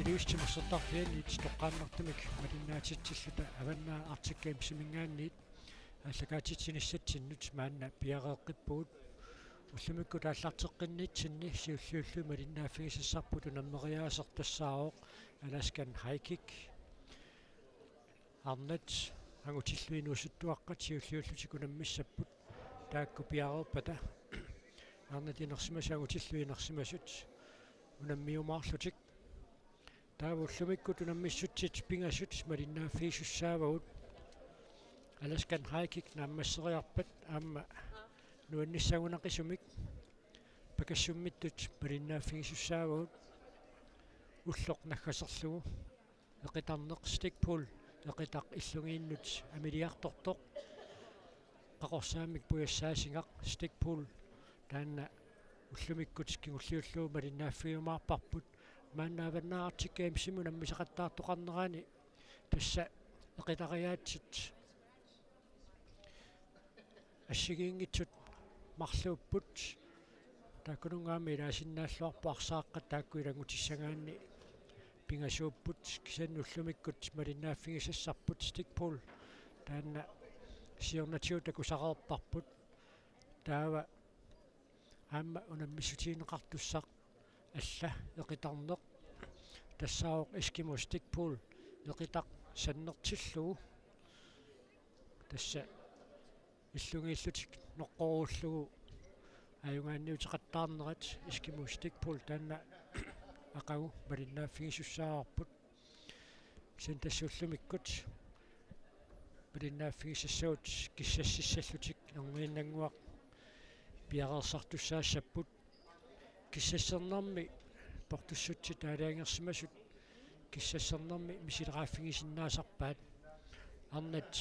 Iliustimersertarfianit toqqaannartumik malinnaatitsillута аваннаа артиккаим симингаанниит аллагаатитсиниссатсиннут маанна пиареэққиппугут уллумикку тааллартеққиннитсинни сиуллиуллу малиннааффигисассарпуту наммериаасертассаароқ аласкан хайкик арнат ангутиллуинуусуттуаққат сиуллиуллутику наммиссаппут таакку пиареерпата арнатинерсимаса ангутиллуинерсимасут унаммиумаарлутик таавуллумиккуту наммиссутсит пингасут малиннааффигисуссаавагут аласкан хайкик нааммассериарпат аама нуанниссагунақисумик пакассуммиттут малиннааффигисуссаавагут уллоқ наггасерлугу эқитарнеқ стикпул эқитақ иллугииннут амилиартортоқ қақорсаамик пуяссаасингақ стикпул таанна уллумиккут кигуллиуллуу малиннааффигумаарпарпут мааннааваннаарартиккаим симу наммисақаттаартоқарнерани тасса эқитариаатсит ассигиингитсут марлууппут тааккунунгаами илаасиннааллуарпу арсааққа тааккуилангутиссагаанни пингасууппут кисаннуллумиккут малиннааффигисассарпут стикпул таанна сиорнатиу такусареерпарпут таава аама унаммиссутиинеқартуссақ алла эқитарнеқ тассаоқ эскимо стикпул эқитақ саннертиллугу тасса иллугииллутик ноққоруллугу аюнгаанниутеқаттаарнерат эскимо стикпул таанна ақагу малиннааффигисуссаарпут син тассуллумиккут малиннааффигисассагут киссассиссаллутик ангуиннангуақ пиареерсартуссаассаппут киссассернэрми портуссутси таалаангерсимасут киссассернэрми мисилеқааффигисиннаасарпаат арнат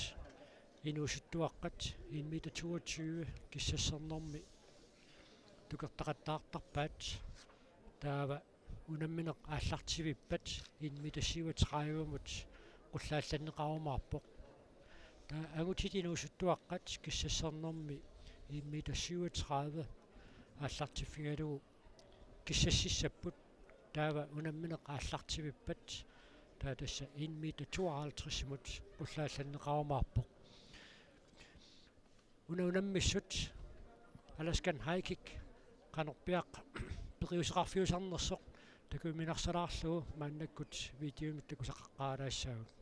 инуусуттуаққат 1 метр 22 киссассернэрми тукертақаттаартарпаат таава унамминеқ ааллартивиппат 1 метр 37мут қуллаалланнеқарумаарпоқ таа агутит инуусуттуаққат киссассернэрми 1 метр 37 ааллартиффигалугу киссассиссаппут таава унамминеқ ааллартивиппат таа тасса 1 метр 52мут қуллаалланнеқарумаарпоқ унаммиссут аласкан хайкик канерпиақ периусеқарфиусарнерсоқ такуиминарсалаарлугу мааннаккут видеомит такусаққаалаассаагут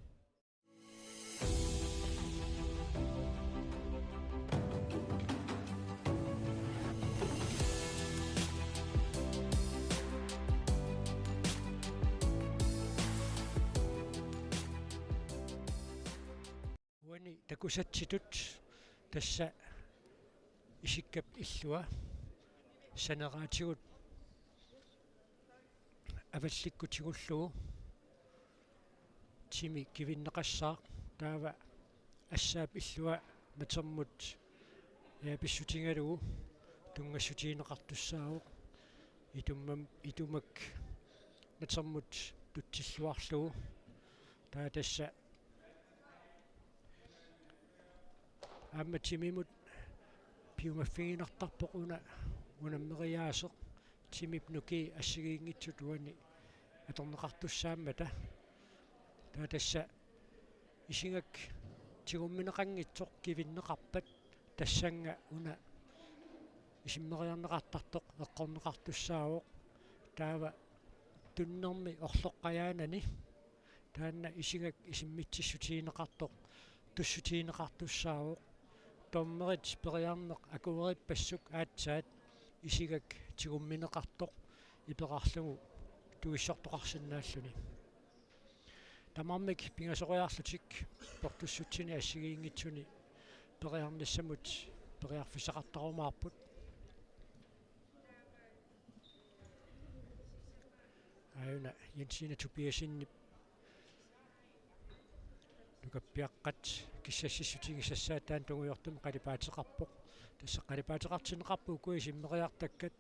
уани такусатситут тасса исиккап иллуа санераатигут авалликкутигуллугу тими кивиннеқассаа таава ассаап иллуа натермут яписсутингалугу тунгассутиинеқартуссаавоқ итумак натермут тутсиллуарлугу таа тасса аама тимимут пиумаффигинартарпоқ унаммериаасеқ тимип нуки ассигиингитсут уани аторнеқартуссааммата таа тасса исингак тигумминеқангитсоқ кивиннеқарпат тассанга уна исиммериарнеқартартоқ эққорнеқартуссаавоқ таава туннерми орлоққаяанани таанна исингак исиммитсиссутиинеқартоқ туссутиинеқартуссаавоқ томмерит периарнеқ акуериппассук аатсаат исигак тигумминеқартоқ иперарлугу туиссортоқарсинааллуни тамармик пингасориарлутик портуссутсини ассигиингитсуни периарниссамут периарфисақартарумаарпут аюна янсина тупиасиннип нукаппиаққат киссассиссутигисассаатаан тунгуйортум қалипаатеқарпоқ тасса қалипаатеқартинеқарпу куисиммериартаккат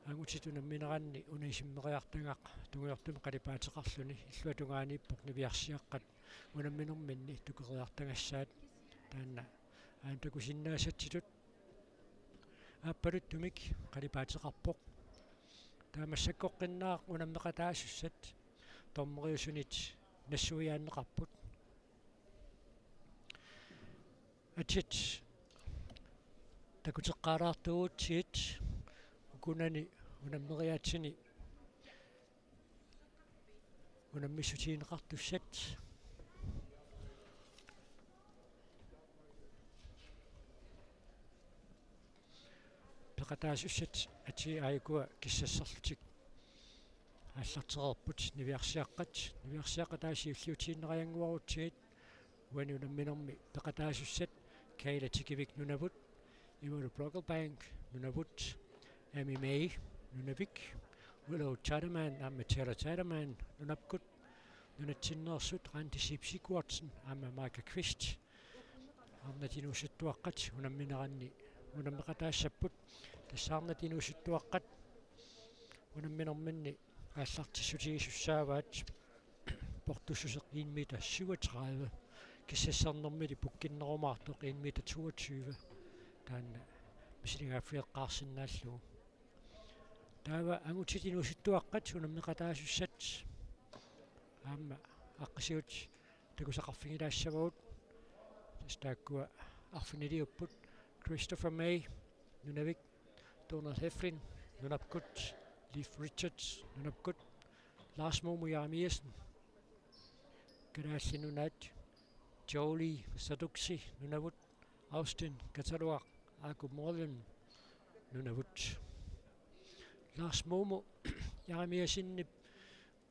ангутитуна минеранни унаисиммериартангақ тунгуйортум қалипаатеқарлуни иллуа тунгаанииппоқ нивиарсиаққат унамминерминни тукериартангассаат таанна аан такусиннаасатситут ааппалут тумик қалипаатеқарпоқ таамассаккоққиннаақ унаммеқатаассат тормериусунит нассуяаннеқарпут атит такутеққаалаартугуутсиит укунани унаммериаатсини унаммиссутиинеқартуссат пеқатаасуссат ати аикуа киссассарлутик ааллартерерпут нивиарсиаққат таасиуллиутииннериангуарутсигит уани унамминерми пеқатаасуссат Kayla Tikivik Nunavut, Ivory Brocklebank Nunavut, Amy May Nunavik, Willow Chadaman, Amatera Chadaman, Nunapkut, Nunatsinnersut, Ranti Sipsik Watson, Micah Quist, Arnatinusittuaqqat, Unammineranni, Unammiqataassapput, Tassarnatinusittuaqqat, Unamminermanni, Aallartissutigissussaavaat, Portussuseqqiinmiita 37. Киссассарнэрмили пуккиннеруmaartoq 1 таанна мисилингааффиэққарсинааллугу таава ангутитинуситтуаққат унаммеқатаасуссат аама аққисиут такусақарфигилаассавагут стааккуа арфинилиуппут Christopher May Nunavik Donald Heflin Nunapkut Leif Richards Nunapkut Lars Momo Jarmiasen Gadaassinunat Jolie Saduksi Nunavut Austin Katalua Aku Morgan Nunavut Lars Momo Jarmiasinni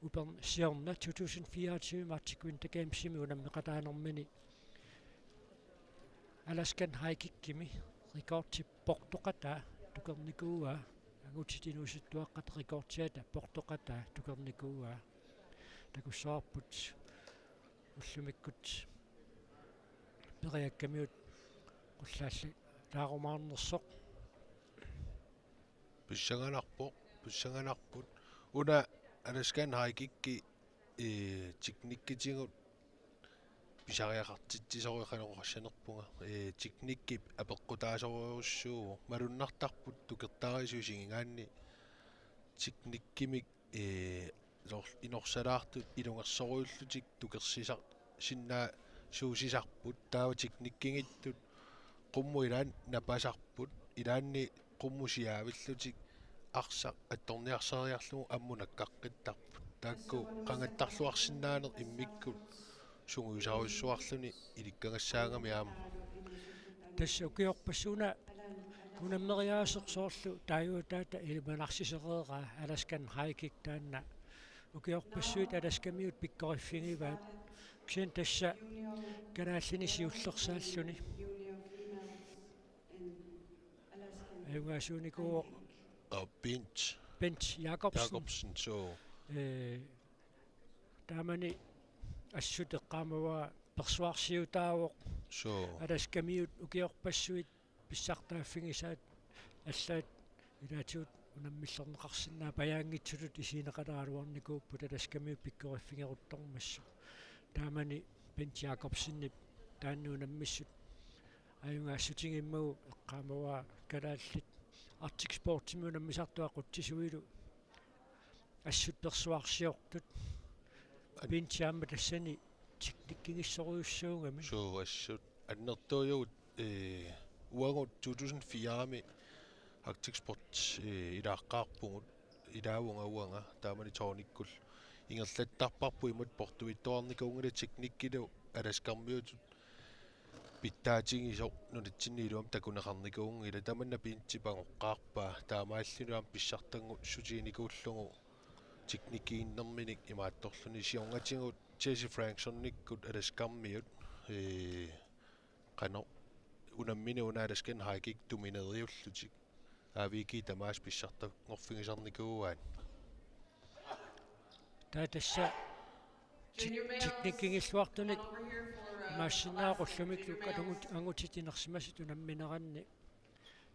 upan siorna 2024 Matchikuinta Gamesimi unammeqataanermini Alaskan haikikkimi rekorti portoqata tukernikua angutitinuusittuaqqat rekortiata portoqata tukernikua takussaarput уллумиккут периаккамиут qullalli taarumaarnersoq писсанганарпут уна Alaskan haikikki tiknikkitigut писариақартитсисориқанеқорсанерпунга tiknikki апеққутаасориуссуу малуннартарпут тукертаарисусигингаанни tiknikkimik инорсалаартут илунгерсориуллутик тукерсисар синнаа суусисарпут таава tiknikkingиттут qummu ilaан напасарпут илаанни qummusиаавиллутик арса атторниарсариарлугу аммунаккаққиттарпут таакку qangattарлуарсинаанер иммиккут сунгуисаруйссуарлуни иликкагассаагами аама тасса укиорпассуна унаммериаасеқсоорлу тааюутаата илманарсисереера Alaskan haikik таанна укиорпассуит аласкамиут пиккориффигиваат ксен тасса канааллини сиуллерсааллуни эвгасуникуу Bent Jacobsen so таамани ассутеққамава персуарсиутаавоқ so аласкамиут укиорпассуит писсартааффигисаат аллаат илаатиут унаммиллернеқарсинаа паяангитсулут исинеқалааралуарникууппут аласкамиут пиккориффигеруттормассу таамани Bent Jacobsenni тааннуунаммиссут аюнгаассутингиммагу эққаамава калааллит Arctic Sports-мунаммисартуақутсисуилу ассут персуарсиортут абинчаама тассани tiknikkingissoriussуугами so assut аннертуйуут уагут 2004-ми Arctic Sports илааққаарпугут илаавунгауанга таамани тоониккул ингерлаттарпарпу имут портуитторникуунгали tiknikkилу аласкармиутут питтаатингисо нунитсинниилуам такунеқарникуун ила таманна пиинтипагоққарпаа таамааллинуам писсартангут сутииникууллугу tiknikkiinnerminik имаатторлуни сионгатингут Jesse Frankson-никкут аласкармиут qano unamminuuna Alaskan haikik domineriullutik aaviki tamaas pissarta ngorfigisarnikuuaan таатасса tiknikkingilluartunik maassinaaqullumikluk alungut angutitinersimасит унамминеранни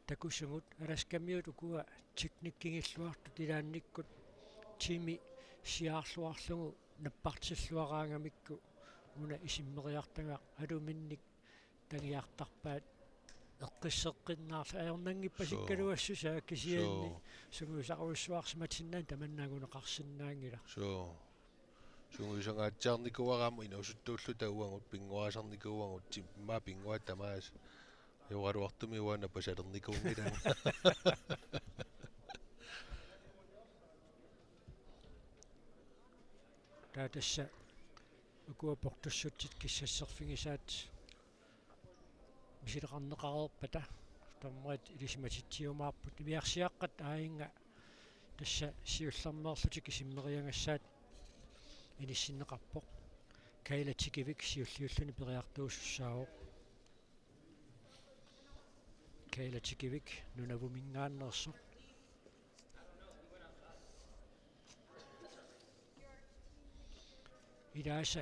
такусугут аласкамиут укуа tiknikkingilluartut илаанниккут тими сиаарлуарлугу наппартиллуараангамикку уна исиммериартага алуминник тагиартарпаат эққиссеққиннаарлу аернангиппасиккалуассусаа кисианни сугусаруссуарсиматсиннаан таманнаагунеқарсинаангила so Suunguisangaatsaarnikuaraama inusuttuullu tauangut pinguaasarnikuuangut timma pinguat tamaas yoqaruartumi uana pasalernikuungilaa taatassa ukua portussutsit kissasserfingisaat misileqarneqarerpata tammarit ilismatitiumaarput imiarsiaqqat aayinga tassa siullernerlutik isimmeriangassaat inissinneqarpoq kailatikivik siulliulluni periartuussussaaoq kailatikivik nunavumingaannersoq ilaasa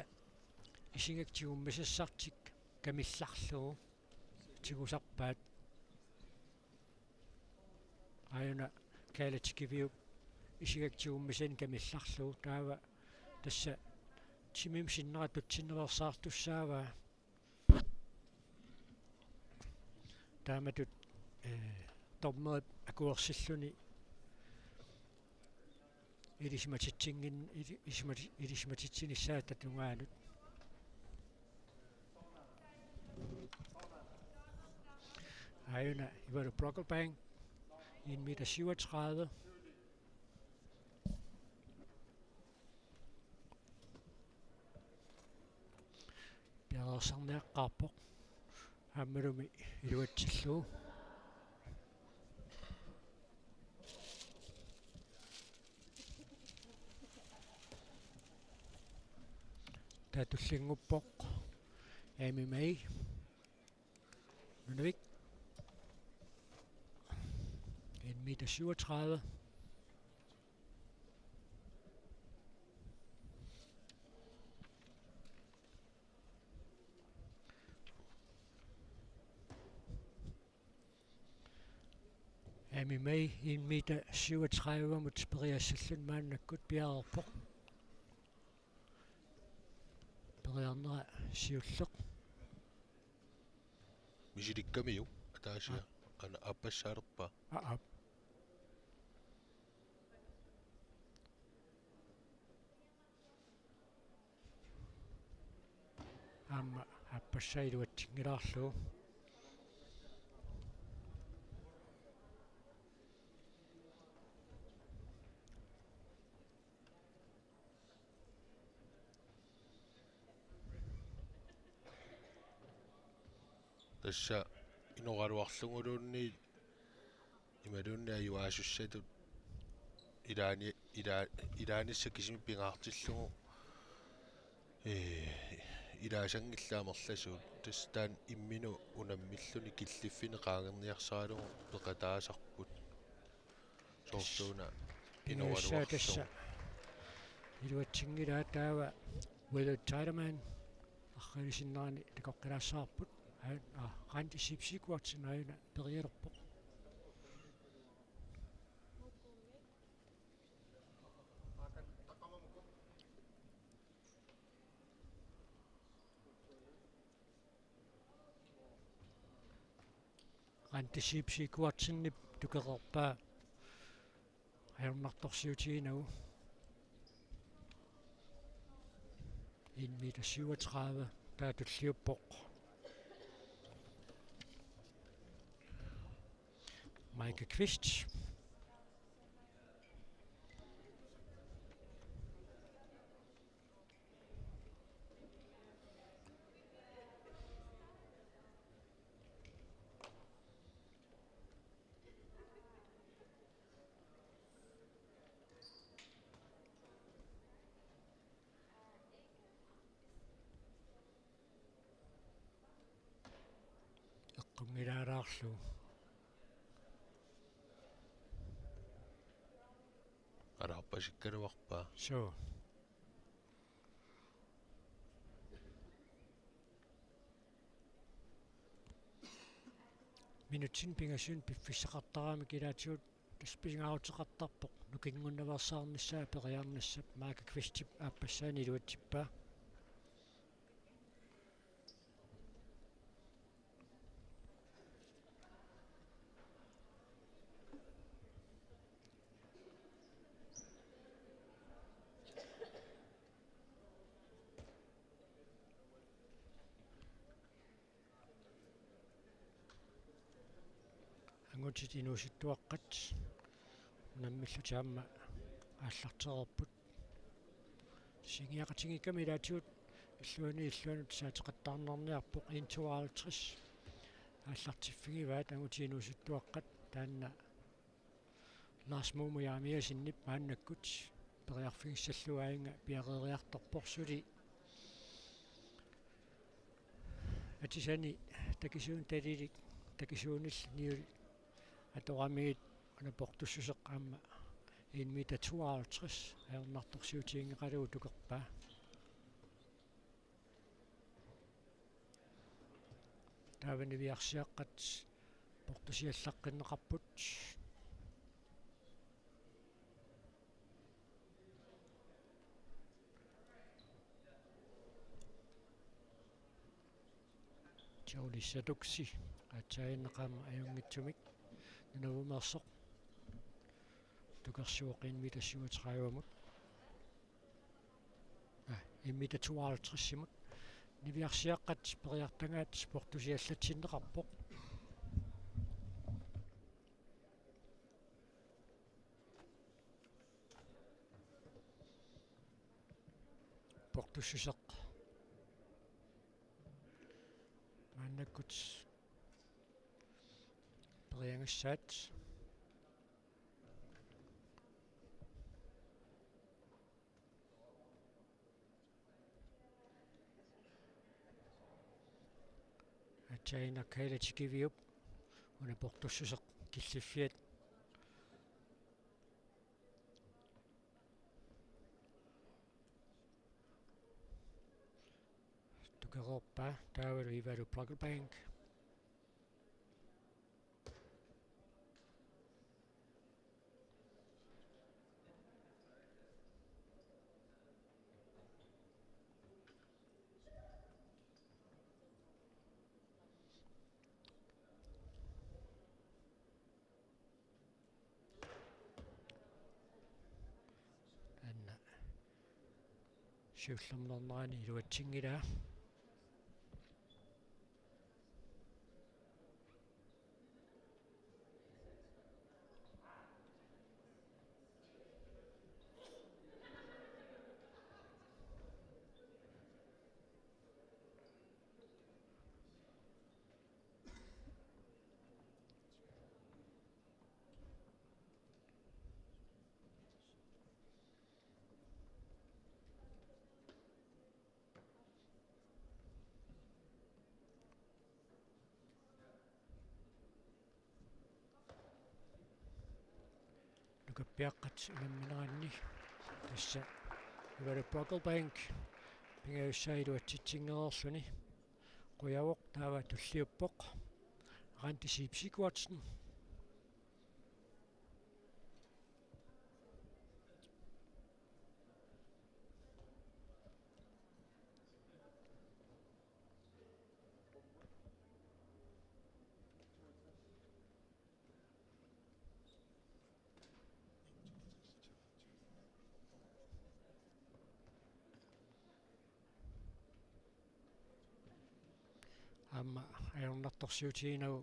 isingaktigummisassartik kamillarlugu tigusarpaat ayuna kailatikivik isingaktigummisan kamillarlugu taava tassa timim sinneratutsinneversaartussaava taamatut tormerit akuersilluni ilismatitsingin ilismatitsinnissaat tatungaanut ayuna ivalu Brocklebank 1,37 meter. Pialerserniaqqaarpoq aammalumi iluatsillugu taatullinguppoq MMA Nunavik 1,37 meter. MMA 1,37 meter mot speriassallun maannakkut pialerpoq periarnera siulleq misilikkamiu ataasia ana appassaalerpa aap aamma appassailuatsingilaarlugu tassa inoqaluarlunguluunni imalunni ajuaasussatut ilaanissa kisimi pingaartillugu ilaasangillaamerlasuut tastaan imminu unammilluni killiffini qaangerniarsaalugu peqataasarput soortuuna inoqaluarlungu iluatsingilaa taava Willard Tiderman аррилисиннерани такоққилаассаарпут qaanti sipsikuartinaayuna perialerpoq qaanti sipsikuartinnip tukeqerpaa ajornartorsiutiinagu 1,37 meter taatulliuppoq Mike Kvist eqqungilaaraarlu ararpasikkaluarpaa so minutsin pingassuun piffissaqartaraami kilaatigut taspisingaarutеқартарпоқ нукингуннаварсаарнissaa периарнассап Mike Kvist ааппассаани илуатсиппаа angutsit inuusittuaqqat unammillu taamma ааллартерерпут сигиақатингикками илаатиут илluanут саатеқаттаарнарниарпоқ 152 ааллартиффигиваат ангутиинуусуттуаққат таанна Lars Momo яамиасиннип мааннаккут периарфигиссаллуаинга пиареериарторпорсули атисани такисуун талилик такисуунил ниул аторамиит анапортуссусеқ аама 1 meter 52 аернарторсиутиингеқалуу тукерпаа тавани виарсиаққат портусиаллаққиннеқарпут Jolisatuksi атсаиннеқаама аюнгитсумик нунавумерсоқ тукерсуоқин митассуатеқаавамут 1 meter 52 симут нивиарсиаққат периартангаат спортусиаллатсиннеқарпоқ портуссусеқ мааннаккут периангассаат атсаина кайлатикивиуп уна портуссусеқ киллиффиат тукероппа таавалу ивалу плакбанк сиуллернернаани илуатсингилаа нукаппиаққат инамминеранни тасса ивалу плакбанк пингауссаилуатситсингерерлүни қуявоқ таава туллиуппоқ рантисипсикуатсен аама аернарторсиутиинагу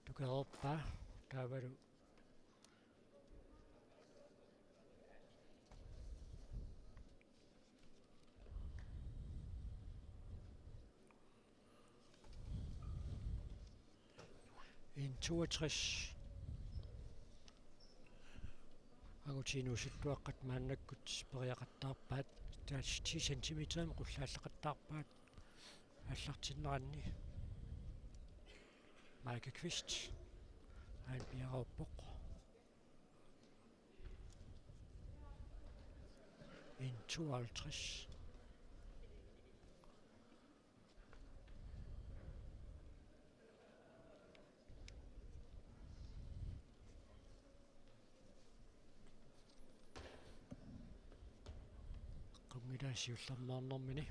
тукероппа таавалу en 62 агутинуусуттуаққат мааннаккут периақаттаарпаат 10 cm қуллааллақаттаарпаат аллартиннеранни Michael Kvist han bjergoppoq en 52 qumila siullernaarnermini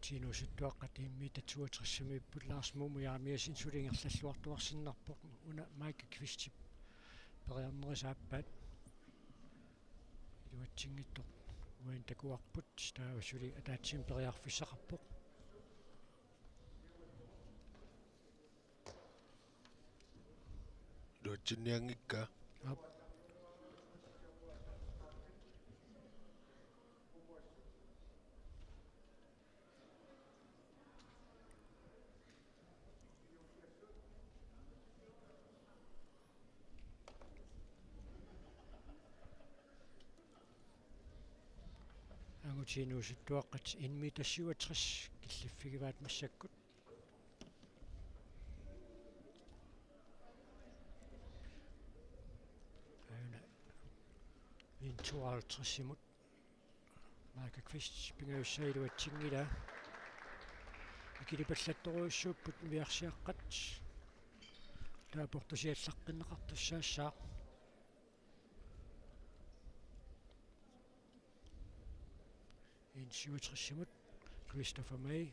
angutiinuusuttuaqqat immiitatsuatersimipпут Lars Mumuyaamiasin sulingerlalluartuarsinnarpoq una Mike Kvistip periarnerisaappaat iluatsingittoq uin takuarput taava suli ataatsim periarfissaqarpoq luatsinniangikka angutiinuusuttuaqqat inmiitassiuatris killiffigivaat massakkut aina intualtrissimut Mike Kvist pingajussailuatsingila ikilipallattoruussuupput viarsiaqqat taaportusiallaqqinneqartussaassaa insuutrissimut Christopher May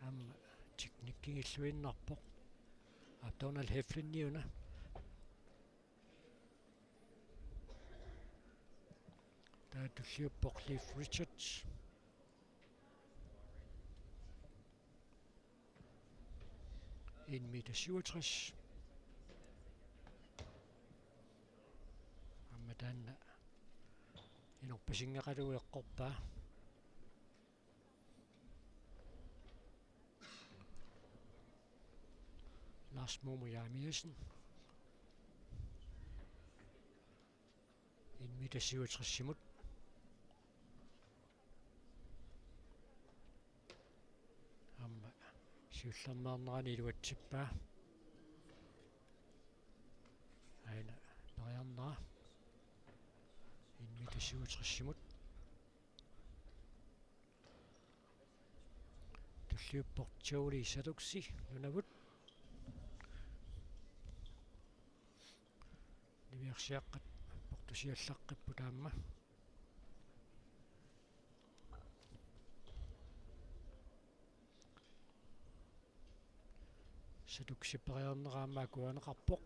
amma teknikkingilluinnarpoq Donald Heflinniuna taatulliuppoq Cliff Richards inmiitassiuatris amma taanna inorpasingeqalueqqorpaa Lars Mumuyaamiasin inmiitassiuatrissimut amma siullernearnerani iluatsippaa aina periarnera inmiitassiuatrissimut tulliuppoq Jolie Saluksi nunavut niviarsiaqqat portusiallaqqippu taamma Saluksi periarneraammaa kuaneqarpoq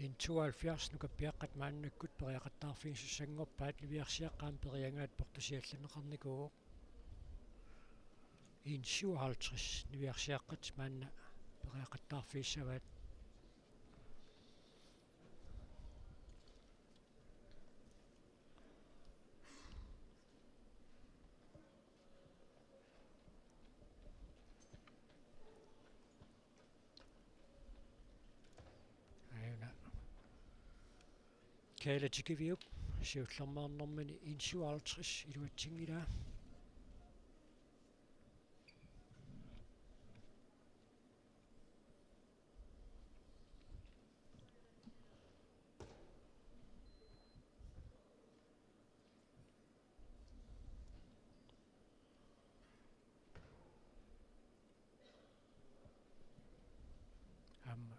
in 72 nukappiaqqat maannakkut periaqattaarfigissussangorpaat liviarsiaqqaam periangaat portusiallanneqarnikuuq in 57 niviarsiaqqat maanna periaqattaarfigissavaat Kayla Tikiviup siullermaarnermani in 57 iluatsingilaa amma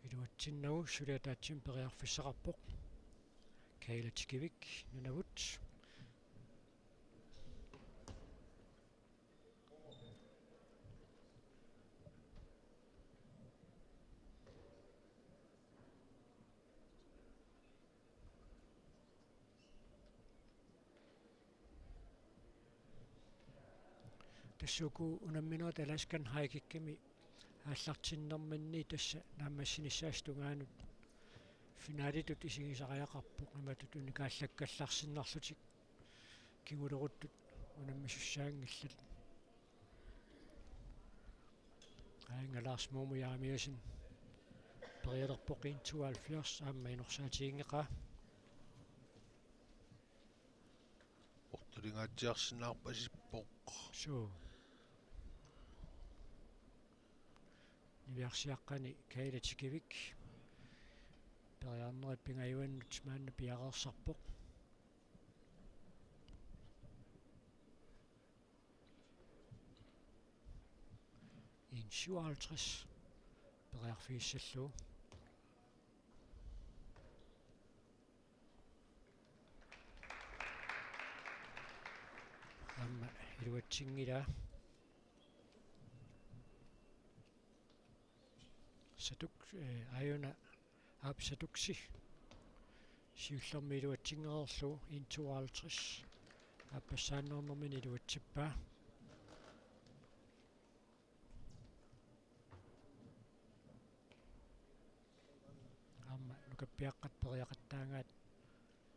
iluatsinnagu suliataatsim periarfissaqarpoq Kayla Tikivik nunavut тассуку унамминуат Аляскан хайкикками ааллартиннэрманни тасса нааммассинissaastунгаанут финалитут исигисариақарпоқ наматут уникааллаккалларсиннарлутик кигулеруттут унаммисуссаангиллат аинга Lars Mumuyaamiasin периалерпоқин 72 аама инорсаатигингеқаа ортулингаатсиарсинаарпасиппоқ суу niviarsiaqqani Kayla Tikivik periarnerit pingajuannut maanna piaqersarpoq 57 periarfiissallu amma iluatsingila satuk ayuna apsatuksi siullermi iluatsingererlu 52 appassaannernermini iluatsippaa amma nukappiaqqat periaqattaangaat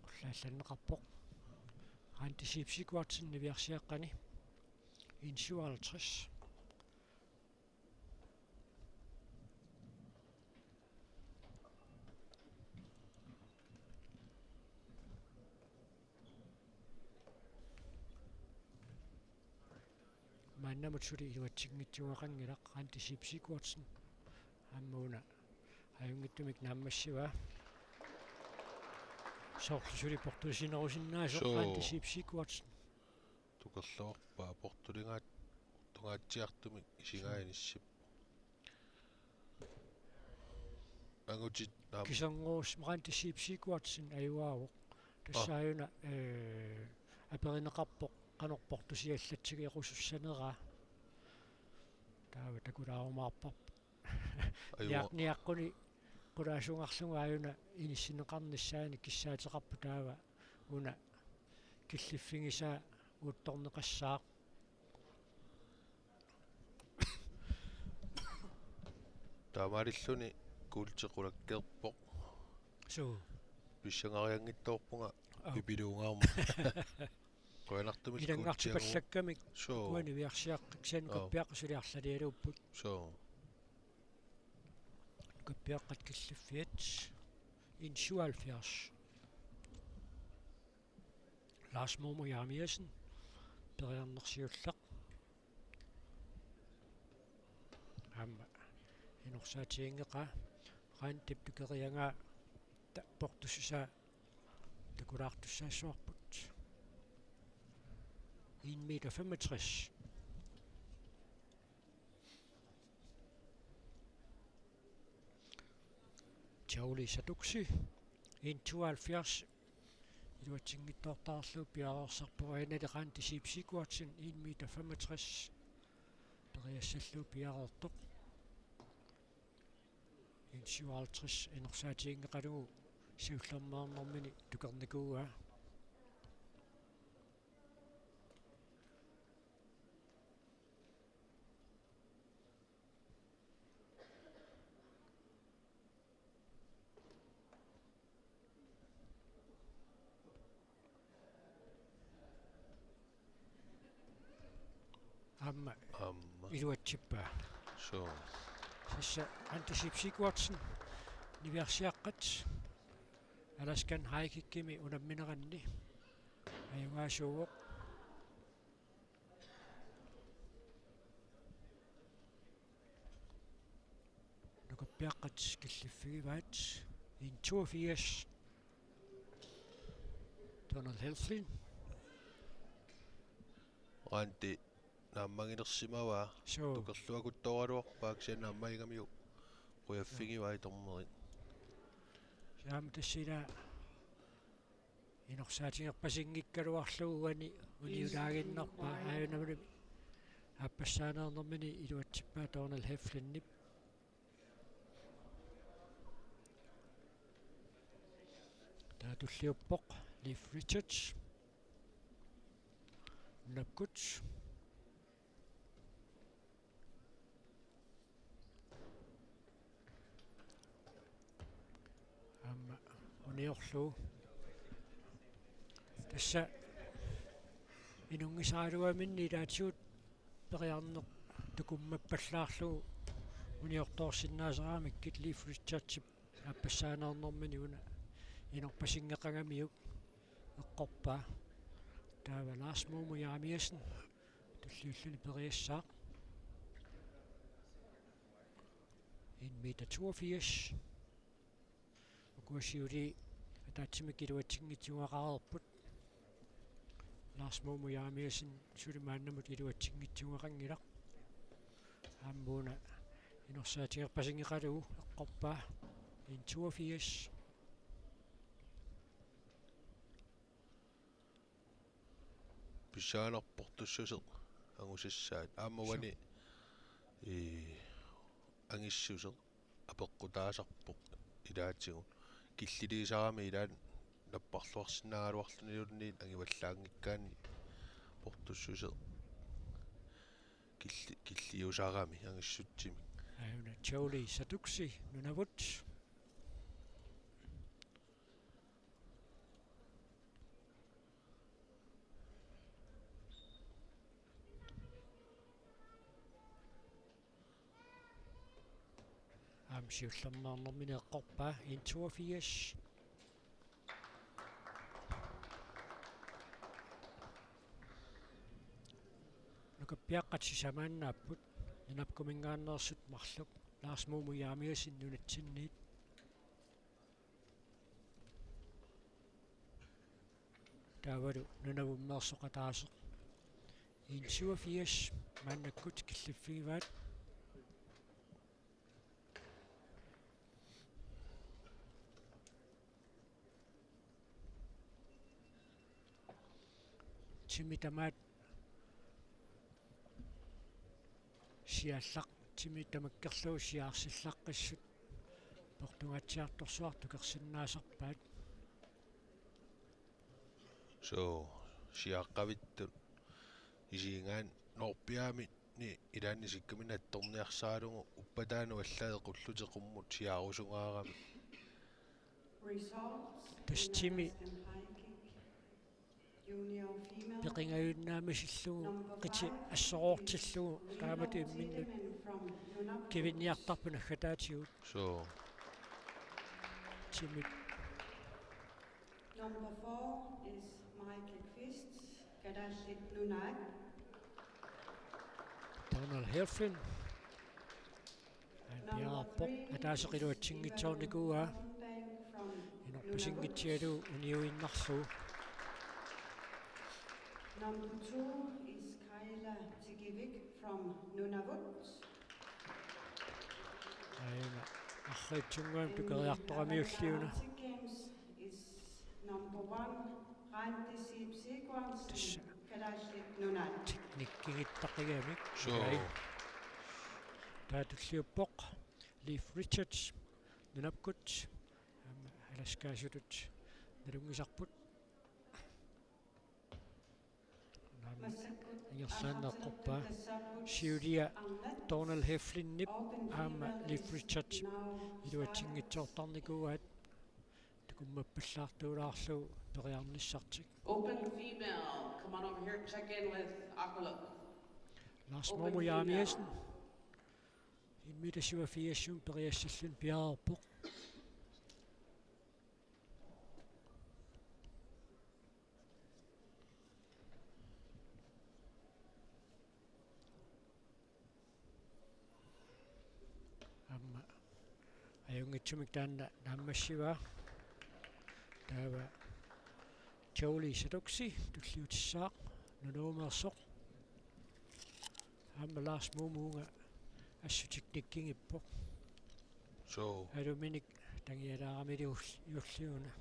qullaallanneqarpoq antisipsikuartsin niviarsiaqqani 57 мааннамут сули илуатсигнитсуақангилақ антисипсикуартин аммууна аюнгиттумик нааммассива соорлусули портусинерусиннаасоқ антисипсикуартин тукерлуорпаа портулингаат тунгаатсиартумик исигааниссип агутит наам кисангуус антисипсикуартин аюаавоқ тассааюна аперинеқарпоқ qanорпортусиаллатсигиақусуссанераа таава такулаарумаарпар ниаққуни qulaasuungarlunga ajuna inissinneqarnissaani kissaatеқарпу таава уна киллиффигиса уутторнеқассаақ таамалиллуни куултеқулаккерпоқ суу писсангариангитторпунга пипилуунгаама qoyanartumik илангаартипаллаккамик уани виарсиаққиксан каппиаққусулиарлалиалууппут соо каппиаққат киллиффиат 77 Lars Momo Jarmiasen периарнерсиуллақ амма инорсаатиингеқа раан типтукерианга портуссаа такулаартуссаассуарпут 1,65 meter. Jolie Saduksi 1,72 iluatsingittortaarlu piarersarpuainaliqaan tisipsikuatsin 1,65 meter periassallu piarertoq 1,57 inersaatiingeqalugu siullermeernermini tukernikugua amma iluatsippa so sissa antisipsikuatsin niviarsiaqqat alaskan haikikkimi unammineranni ayungaasuuvoq nukappiaqqat killiffigivaat 82 Donald Helflin anti нааммагинерсимава тукерлуакуттораалуарпаак сианааммаигамиу қуяффигивай тормерит саам тассила инорсаатингерпасингиккалуарлугуани униулаагиннарпа аянамани аппассаанернэрмини илуатсиппаа Donald Heflinнип таатуллиуппоқ Leif Richards напкут amma uniorlu tassa inungisaaluaminni ilaatiut periarneq tukummappallаарlu uniortoorsinnaaseraamikkit Leif Richardsip appassaanernermini una inorpasingeqangamiuk eqqorpaa taava Lars Momo Jarmiasen tulliulluni periassaaq 1,82 meter kuasiuli ataatsimik iluatsingitsuaqareerput Lars Momo Jarmiasen sulimaannamut iluatsingitsuaqangilaq аммуна инорсаатиерпасингеқалугу эққорпаа ин 82 пишаанерпортуссусеқ ангусассаат ааммавани ангиссусеқ апеққутаасарпоқ илаатсигу киллилисарами илаат наппарлуарсинаагалуарлунилунниит ангиваллаангиккаани портуссусеқ киллиусарами ангиссутсими аюна Jolie Saduksi Nunavut амсиуллернаарнэрмини эққорпаа ин 82 нукаппиаққатсисамааннааппут нунапкумингааннерсут марлук Lars Momo Yaamiasin nunatsinniit таавалу нунавуммерсоқатаасе ин 87 маннаккут киллиффигиваат тимитамаат сиаллақ тимитамаккерлуу сиаарсиллаққиссут португатсиарторсуарту керсиннаасарпаат so сиаққавиттут исиингаан норпиаами ни илааннисиккамина атторниарсаалугу уппатаану аллаа qullutequmмут сиаарусунгаарами тастими пеқингаюннаамисиллугу қити ассороортиллугу таамат имминнут кивинниартарпуна хатаатигут so тими Number 4 is Michael Kvist, Kadashit Nunag. Donald Helfin Piarpok атаасеқилуатсингитсоорникууа инорпусингитсиалу униуиннарлу Number 2 is Kyla Tigivik from Nunavut. аина арритсунгуам пикериарторамиуллиуна Arctic Games is number 1, Randi Sip Sigvardsen, Kadashit Nunag. никкигиттақигаамик so таатуллиуппоқ Leif Richards нунапкут аласкаасутут налунгисарпут ингерсааннеққорпаа сиулиа Donald Heflin-нип аама Leif Richards илуатсингитсоортарникууаат такуммаппаллаартуулаарлу периарниссартик Open female, come on over here, check in with Aqualook. Lars Momo Yaamiasin иммита 87 периассаллун пиаарпоқ амма аюнгитсумик таанна нааммассиваа таава Jolie Saduksi туллиутиссаақ нунуумерсоқ амма Lars Momounga ассутикниккингиппоқ so алуминик тангиалаарамили юрлиуна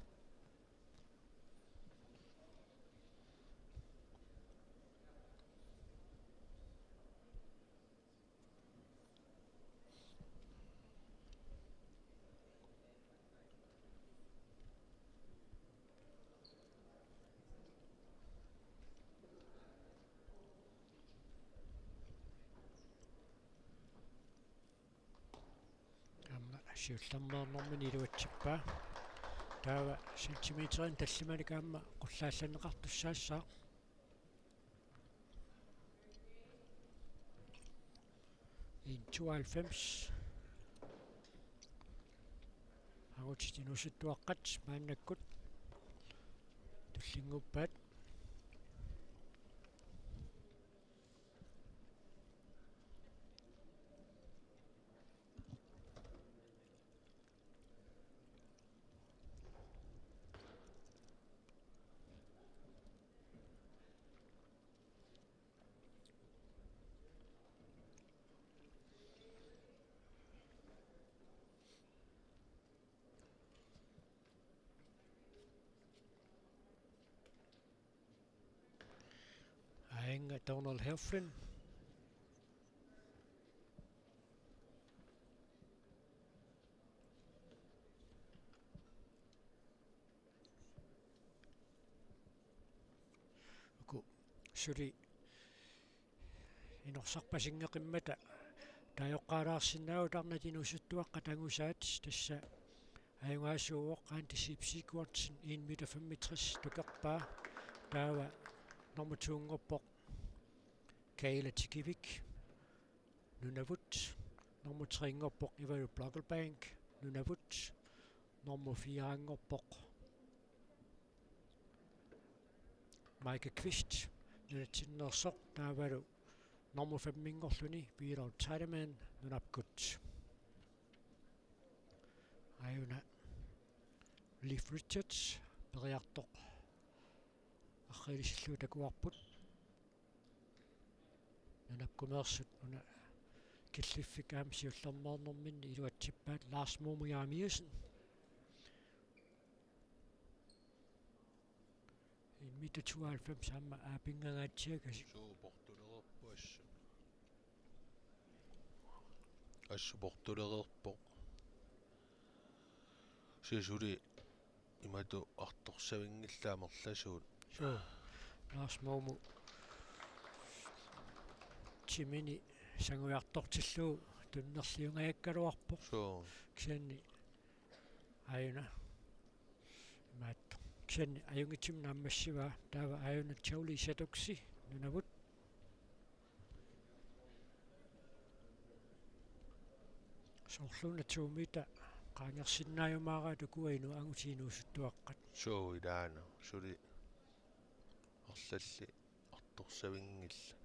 сиуллернаарнэрмини илуатсиппаа таава сантиметрин таллималикаама qulлаалланеқартуссаассаа ин 92 агутитинусуттуаққат мааннаккут туллингуппаат Donald Heflin. Ku suri inersarpasingeqimmata tajoqqaalaarsinnaagu tarnatinusuttuaqqa tangusaat tassa ajungaasuuq antisipsikuartsin 1,65 tukerpaa taava normatuungorpoq Kayla Tikivik nunavut normutringorpoq Ivalu Bloggelbank nunavut normufiaangorpoq Mike Kvist nunatinnersoq taavalu normufamminngorluni Peter Tideman nunapkut ajuna Leif Richards periartoq аррилисиллуу такуарпут нунапкумеерсут уна киллиффик аамсиуллермаарнэрминни илуатсиппаат Lars Mumuyamiusen иммита 92 самма аапингагаатсиагас Soo portulererpuassu. Assu portulererpoq. Sisuli imatu artorsavingillaamerlasuut. so Lars Mumu Jimini sanguartortilluu tunnerliungajakkaluarpoq Soo ксианни аюна маат ксианни аюнгитсим нааммассиваа таава аюна чаули сатукси нунавут сорлуна туумита qaangersinnaajumaaraa tukuinu angutiinuusuttuaqqat soo ilaana suli orlalli artorsavingilla.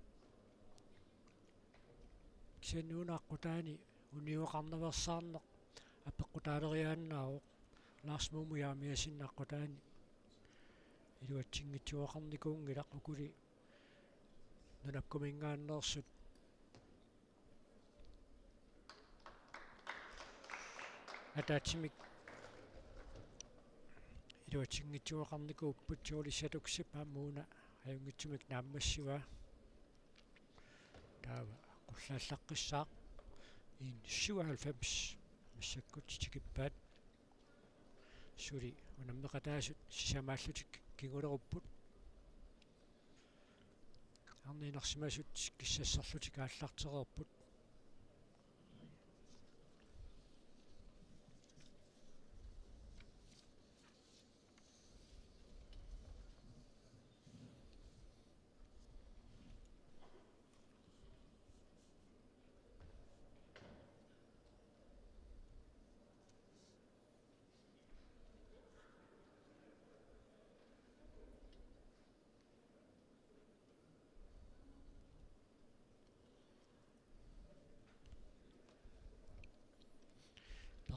ксианнуунааққутаани униуақарнаверсаарнеқ аппеққутаалериааннаавоқ Lars Mumuyamiasinnaqqutaani илуатсингитсуақарникуунгилақ укули нунапкумингааннерсут атаатсимик илуатсингитсуақарникууппут суулиссатукси пааммууна аюнгитсумик нааммассиваа таава qulлааллаққиссаақ ин 97 массаккут тикиппаат сули унаммеқатаасут сисамааллутик кигулеруппут арниинерсимасут киссассарлутик ааллартерерпут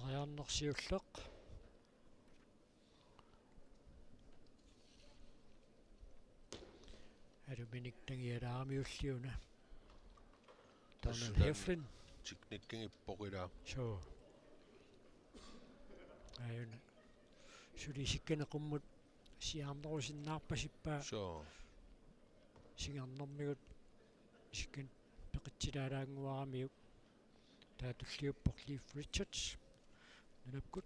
периарнерсиуллеқ алуминик тагиалаарамиуллиуна Donald Heflin Tiknikkingippoqilaa. so аюна сулисикканеқуммут сиаарнерусиннаарпасиппаа Soo сигарнэрмигут сиккан пеқитсилаалаангуарамиук таатуллиуппоқ Leif Richards нунапкут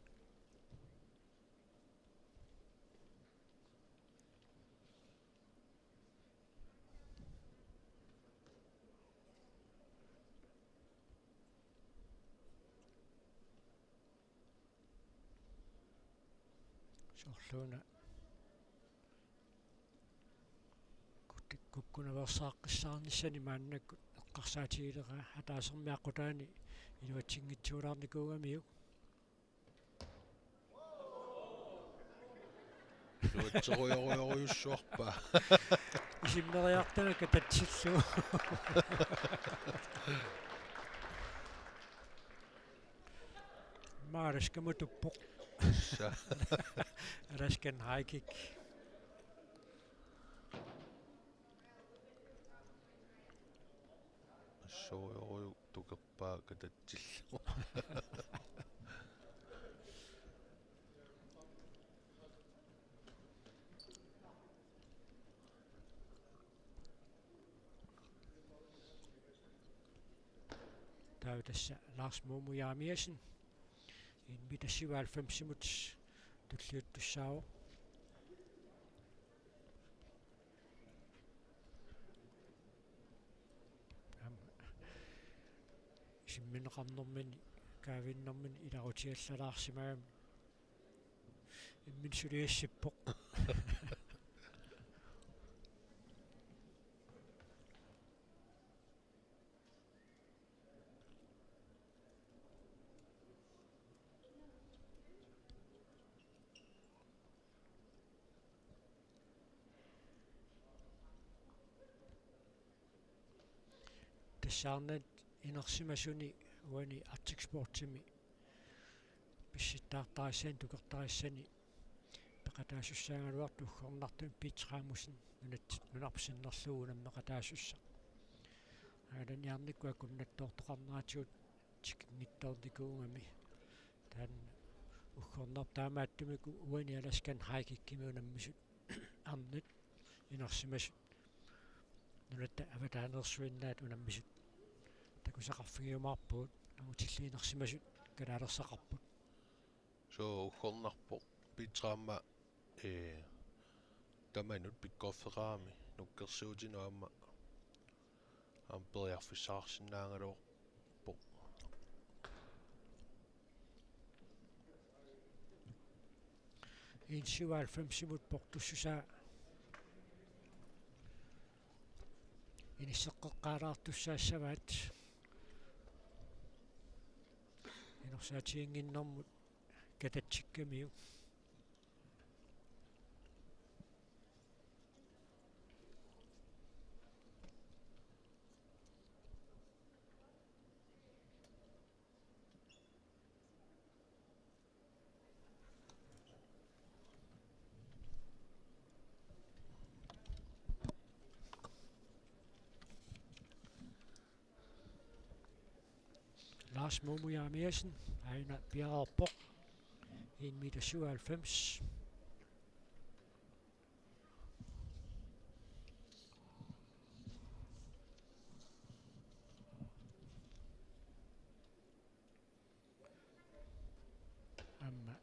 сорлуна куккунаверсааққиссаарниссани мааннаккут эққарсаатигилераа атаасермиаққутаани илуатсингитсуулаарникуугамиук luatseruyoruyoruyussuarpaa. исиммериартага татсиллу маараскамутуппоқ Sa раскен хайкик assuruyoruyu tukerpaa katatsillu. taava tassa Lars Muumiaamiasen in mitä 97 tulliuttussaavo simminqarnermani kaavinnermani ilarutiallalaarsimaam immin suliassippoq тассаарнат инерсимасуни уани Arctic Sportsimi писситтаартариссаан тукертариссани пеқатаасуссаангалуарту хорнартун питсраамусин нунарпсиннерлугу наммеқатаасусса ааланиарниккуа куннаттоортоқарнаатиут тикингиттордикуунгами таан уххорнар таамааттумику уани аласкан хайкиккимиунаммисут арнит инерсимасут нунатта аватаанерсуиннаат унаммисут такусақарфигиумаарпуут агутиллиинерсимасут калаалерсақарпут so ukhornarpo pitsaama tamanut pikkorferaami nukkersuutinuamma amperiarfissaarsinnaangalorpo in 97 portussusaa инисеққеққаалаартуссаассаваат инерсаатиингиннэрмут кататсиккамиу Lars Muumiaamiasen aina Bjerreborg 1,97 meter. Amma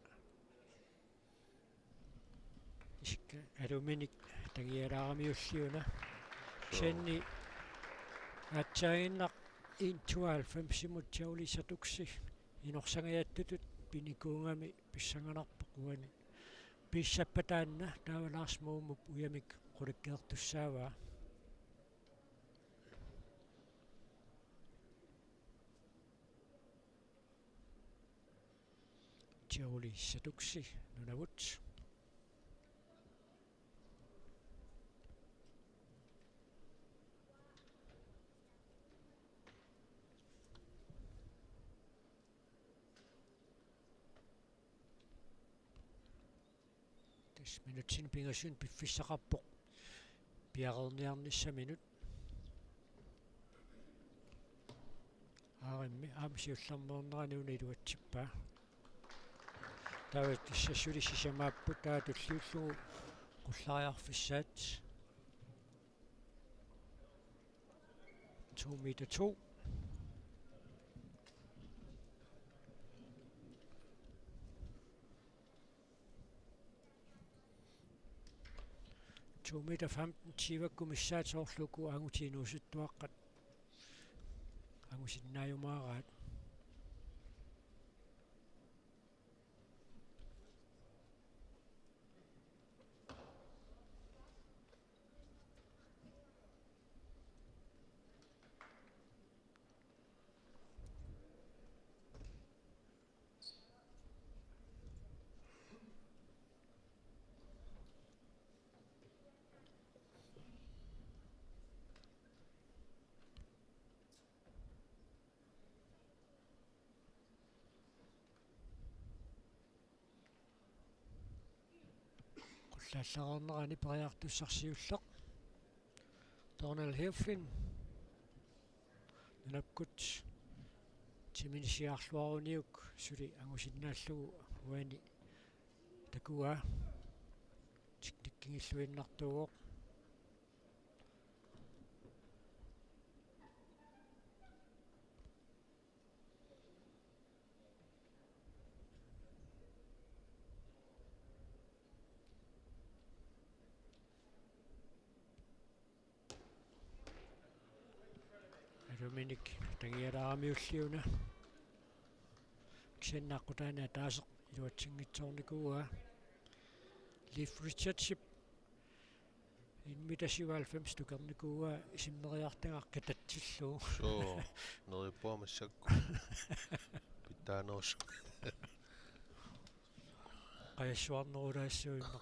iska aluminik tagialaaramiulliuna senni atsaginnaq 1,92 simut jaulisatuksi inorsangajattutut pinikuungami pissanganarpoq uani pissappataanna taava Lars Muumiuk uyamik qulikkeertussaavaa jaulisatuksi nunavut minutsin pingasun piffissaqarpoq piaqerniarnissa minut aarimmi aamsiullarnernerani uniluatsippaa tavat issassulisisamaappu taa tulliullugu qullariarfissaat 2 meter 2 2 meter 15 tivakkumissaatoorluku angutiinuusuttuaqqat angusinnaayumaaraat лаллаарнерани периартуссарсиуллеq Donald Heflin нунапкут тиминисиарлуарuniuk сули ангусиннааллугу уани такуа тикниккингиллуиннартуоq Dominic tangiaraamiulliuna ksennaqqutaana taaseq iluatsingitsoornikua Leif Richardship inmitasival 5 tukernikua isimmeriartangaqqitatsillu so neripuamassakku pittaanerus qayassuarnerulaassuimma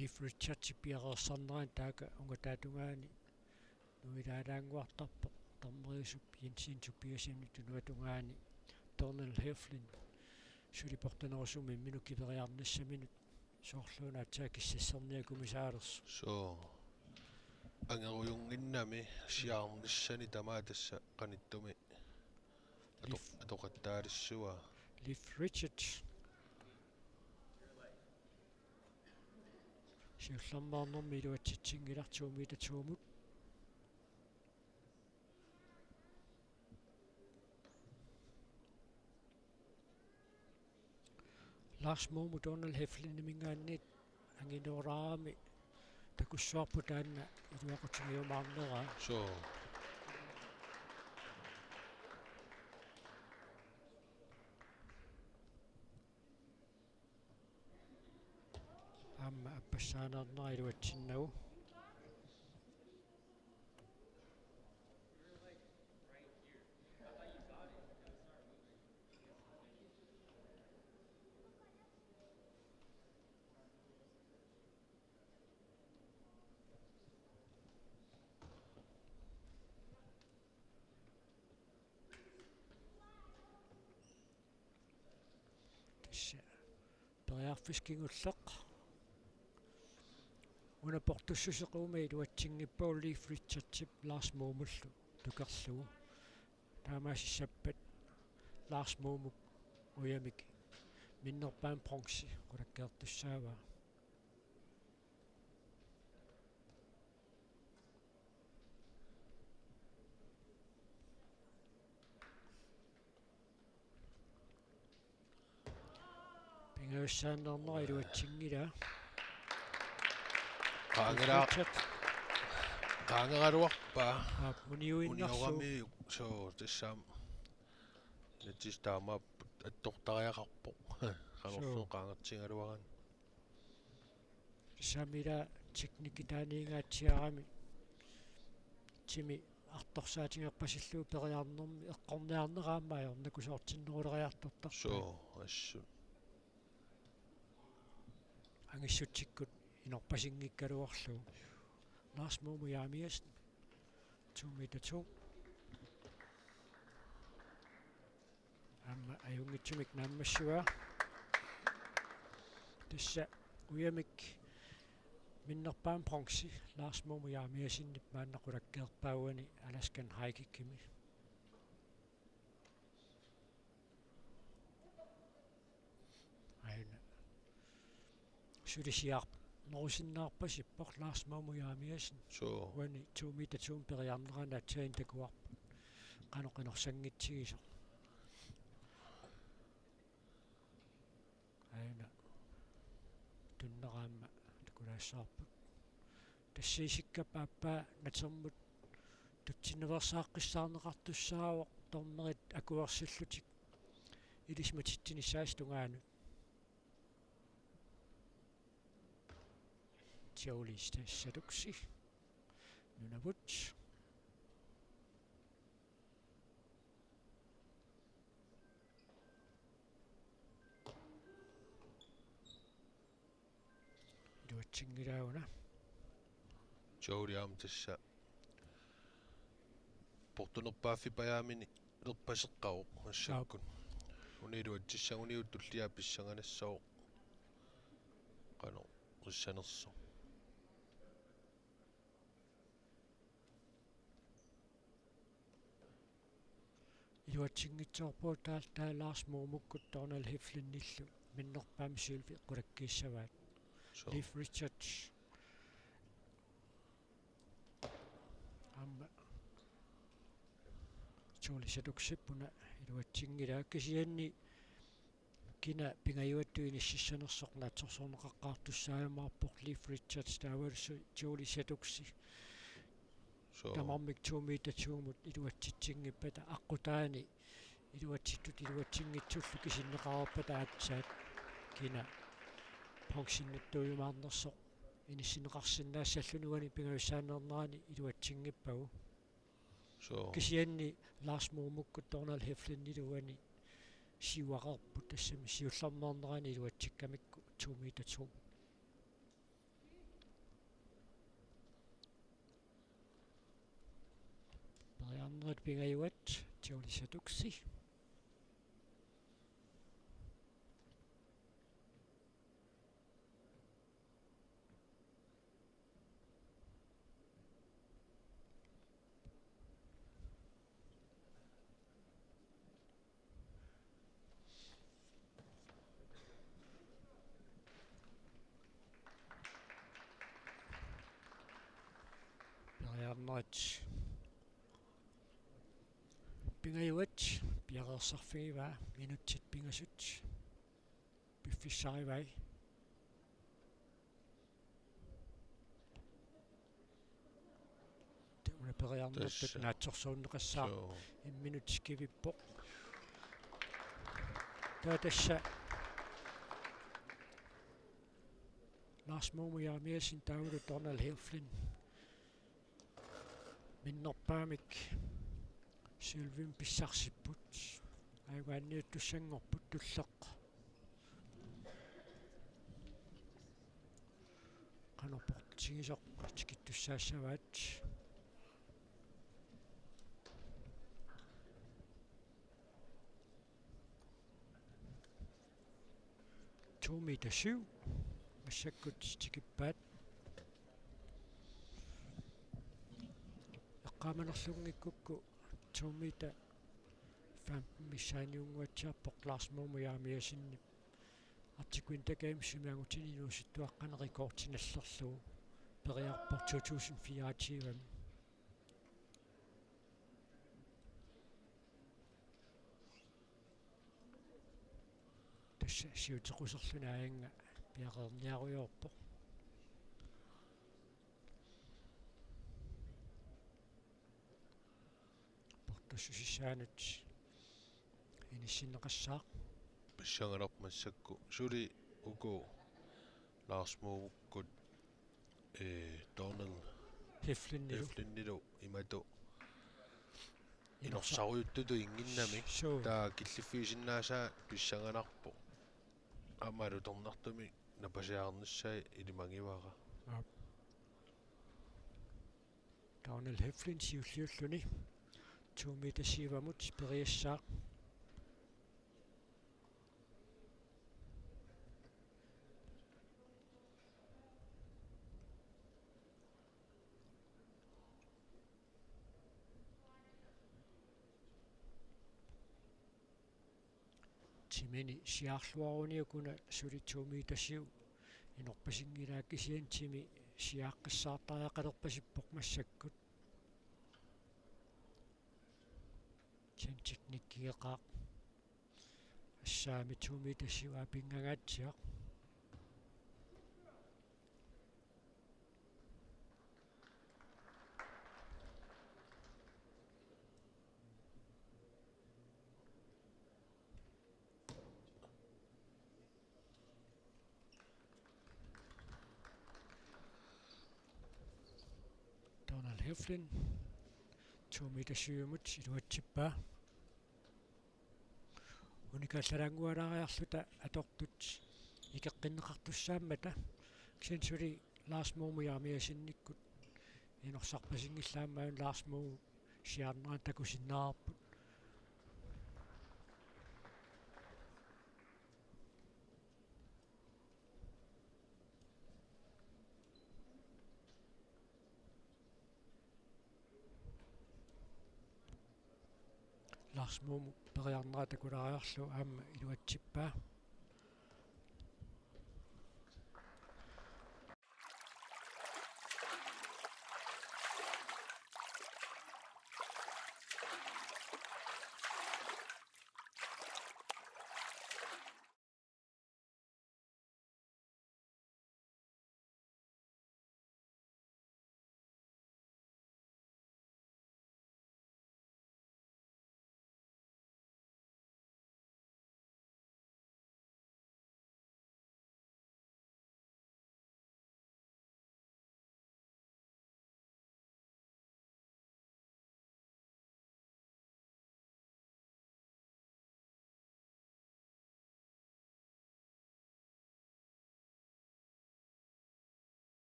Leif Richardship piaqersarneran taaka ungatatungaani nuilaalaanguartarpo tarmeriusup Jensin Tobiasimni tunuatungaani Donald Heflin suliportanerusumi minukiveriarnassaminut soorluuna atsaakissasserniakumisaalersu so angerujunginnami siaarnissani tamaatassa qanittumi atoqattaalissua Leif Richards siullermaarnermi iluatsitsingilartuumi tatuumut Lars Momo Donald Heflin mingaannit anginuaraami takussuarpu taanna iluaqutigiumaarnera so amma appassaanerneraa iluatsinnagu periarfiskingulleq una portussusequuma iluatsingippuul Leif Richardship Lars Momullu tukerlugu taamaasissappat Lars Momuk uyamik minnerpaan bronksi qulakkeertussaava pingaussaanernera iluatsingila qaangeraluarpa muniuinnarsu uniorami so tassam natistaamaap attortariaqarpo qanorlu qaangertingaluaran samila teknikitaaniingaatsiarami timi artorsaatingerpasilluu periarnermi eqqorniarneraammaajor nakusoortinneruleriartortar so assu angissutikkut inorpasingikkaluarlu Lars Momo jaamias 2 meter 2 amma ajungitsumik naammassua tassa uyamik minnerpaan bronksi Lars Momo jaamiasinnip maannaqulakkeerpauani Alaskan haikikkimi aina sulisiaar norusinnaarpasippoq Lars Momo jaamiasin so wani 2 meter 2 periarnerana atsain takuarpu qanoqinorsangitsigiso aina tunneraamma takulaassаарput tassiisikkapaappaa natermut tutsineversaaqqisaarneqartussaavo tornerit akuersillutik ilismatittinissaas tungaanut Joulista saduksi nunavut iluatsingilauna jouriam tassa portunerpaaffipajaamini lerpaseqqaruq massakkun uniluatsissaguniut tulliaapissanganassauq qano qissanerso iluatsingitsoorpuu taa Lars Momukkut Donald Heflinnillu minnerpaami silvi qulakkiissavaat so Leif Richards Jooli satuksipuna iluatsingila kisianni kina pingayuattu inississanersoq naatsorsorneqaqqaartussaayamaarpoq Cliff Richards taawalsu Jooli satuksi So tamarmik 2 meter tuumut iluatsitsingippata aqqutaani iluatsittut iluatsingitsullu kisinneqarerpata aatsaat kina pongsinnattuujumaarnersoq inissinneqarsinnaassallunugani pingayussaanernerani iluatsingippagu kisianni Lars Mormukkut Donald Heflin iluani siuaqarput tassami siullernernerani iluatsikkamikku 2 meter 2 Pariarnerat pingayuat Jooli satuksi Pariarnerat pingayuat piaqersarfigiva minutsit pingasut piffissarivai tuna pariarnertut naatsorsuunneqassaa imminutskivippoq taatassa Lars Mormujaamiasin taulu Donald Heflin minnerpaamik Sylvin pissarsipput aiguanniuttussangorput tulleq qanorportigisoq tikittussaassavaat 2 meter 7 massakut tikippaat eqqaamanerlungikkukku 2 meter 15 missaaniunguatsiarpoq Lars Mormujaamiasinni Artiquinta Games sumiangutini nuusittuaqqanerikoortinallerlugu periarpor 2024 tassa siutequserluna aanga piaqerniaruyorpoq portussusissaanut inissinneqassaaq писсангалармассакку сули уку Lars Mormukkut Donald Heflinnilu имату инорсаруйуттуту ингиннами таа киллиффигисиннаасаа писсангаларпо амалуторнартуми напасиаарнссаа илимагивара Donald Heflin siulliulluni 2 meter 7 periassaaq timini siaarluaruniukuna suli 2 meter 7 inorpasingilaakisian timi siaaqqissaartariaqalerpasippoq massakkut teknikkigeqaaq assaami 2 meter 7 pingangaatsiaq Donald Heflin 2 meter 7 iluatsippaa unikaallarangуалаариарлута аторtut икеққиннеқартуссааммата кисансули Lars Mormujaamiasinnikkut инорсарпасингиллааммаун Lars Mormu сиарнеран такусиннаарпут Lars Mormu periarnera takulaariarlu aamma iluatsippaa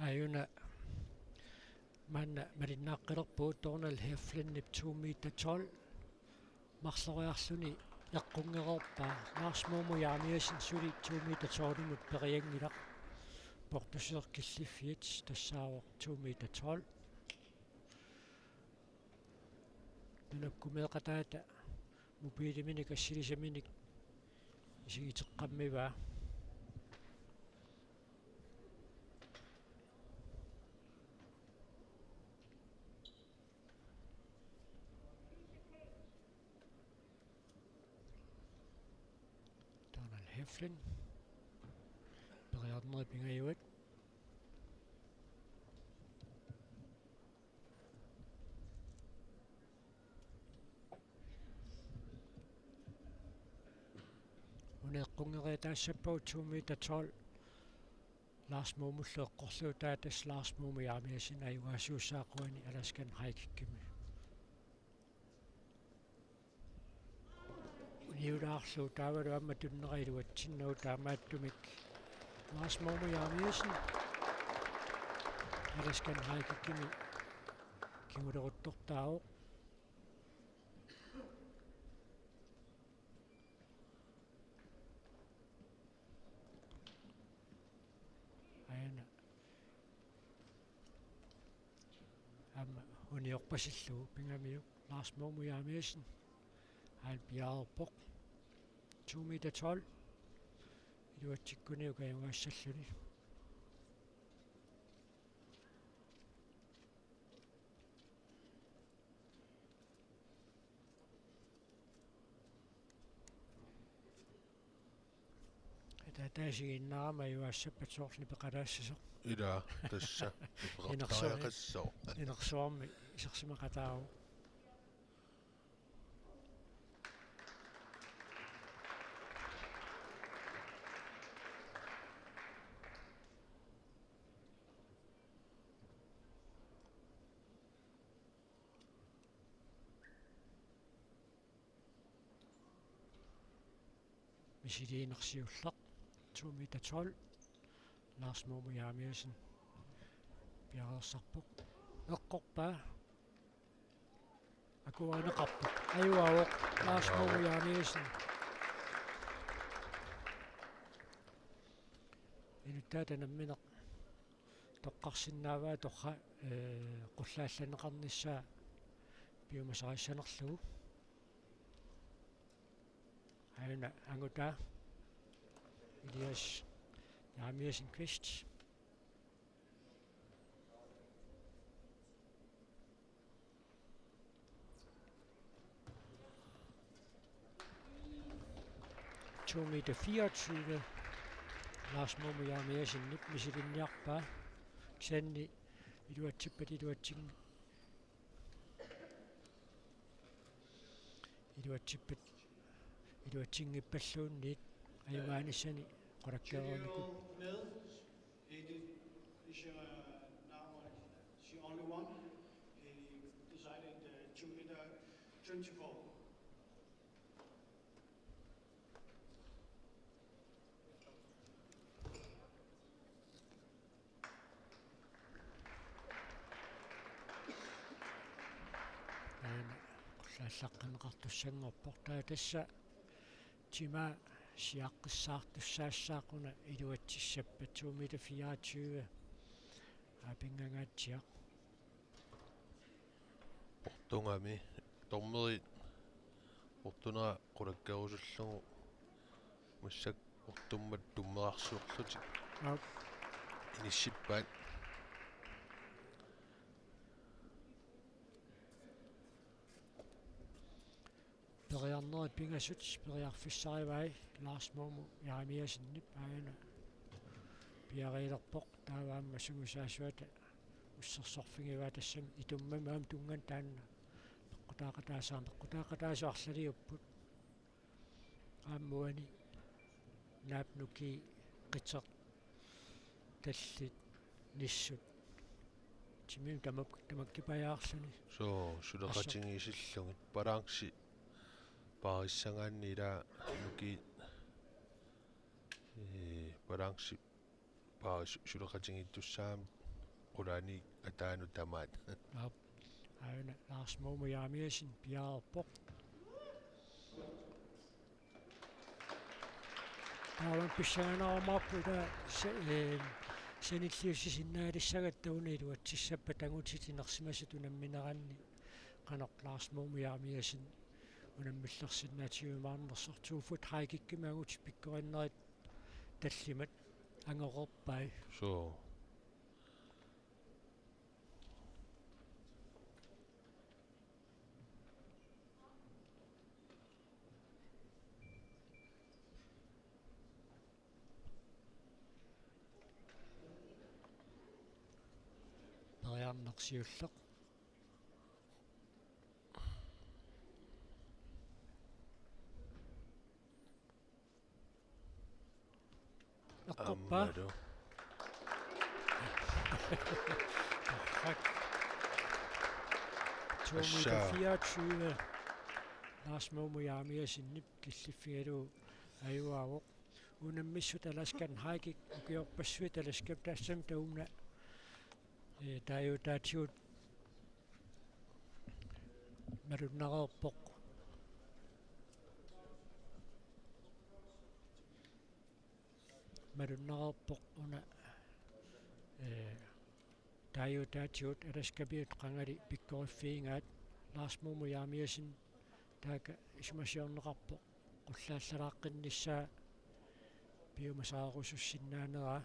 Ayuna manna marinnaaqqilerpuu tornal Heflin 2 meter 12 mарлориарлүни яққунгерорпаа наарсмууму яамиасин сули 2 meter 12 мут периангилақ портусер киллиффиит тассаавоқ 2 meter 12 нунаккумеэқатаата мупилиминик ассилисаминик исигитеққаммиваа Heflin periodner pingayuat uneqqungeritaassappu 2 meter 12 larsmuumulleeqqorluutaatas larsmuumu yaamiasin ayuaasuussaaquani alaskan haikikkimi Niudaarlu taavalu amma tunneriluatsinnu taamaattumik larsmuumu yaamiasin alaskan haikikkimi kimuleruttortaauq ayana amma uniorpasillu pingamiu larsmuumu yaamiasin alpiaarpoq 2 meter 12 iluatsikkunniu kayungassalluni taasiginnaarama yuassappatorli peqalaassasuq ila tassa ipeqartariaqassoo inersuarmi isersimaqataaru misiliinersiullaq 2 meter 12 larsmuumu yaamiasin piareersarpoq eqqorpaa akuaneqarpoq ayuaoq larsmuumu yaamiasin inuttaata nammineq toqqarsinnaavaa torra qullaallanneqarnissaa piumasaraissanerlugu ayuna angutaa Elias Yaamiasin Quist meter 24 larsmuumu Yaamiasin nip misilinniarpaa ksanni iluatsippat iluatsingippalluunniit ayugaanissani qolakkeeruunikku Is now she only one? He decided 2 meter 24. Qullaallaqqaneqartussanngorportaa tassa tima siaqqissaartussaassaaqquna iluatsissappa 2 meter 24 apingangaatsiaq portungami tormeri portunera qulakkerusullugu mussak portummat tummerarsuorlutik inissippaat periarneri pingassut periarfissarivai larsmuumu yaamiasinnip aana piariilerpoq taavaamma sungusaassuata ussersorfingivaa tassam itummamaam tungan taanna peqqutaaqataasuarlaliupput aammuani naapnuki qiteq tallit nissut timim tamakkipajaarluni so suleqatingiisillungit palaangsi paarissangaanni ila nuki palaangsi paaris suleqatingittussaam qulani ataanu tamaat aina Lars Momo Jaamiasin piaarpoq taavan pissanganarmarpu ta sanilliussisinnaalissagat taunilu atsissappa tangutitinersimasut unammineranni qanoq Lars Momo Jaamiasin unamмиллерсиннаатиумаарнерсортууффут хаикиккимагут пиккориннерит таллимат ангорерпай sure периарнерсиуллеq аққорпа ammadu Kilometer 24 Lars Momo Jaamiasinip killiffigalu ajuaavoq unammissut alaskan haikik ukiorpassuit alaskap taassam taumna taatiut marunnareerpoq una taatiut alaskapiut qangali pikkoriffiingaat Lars Momo Jaamiasin taaka ismasiorneqarpoq qullaallaraaqqinnissaa piumasaarusussinnaanera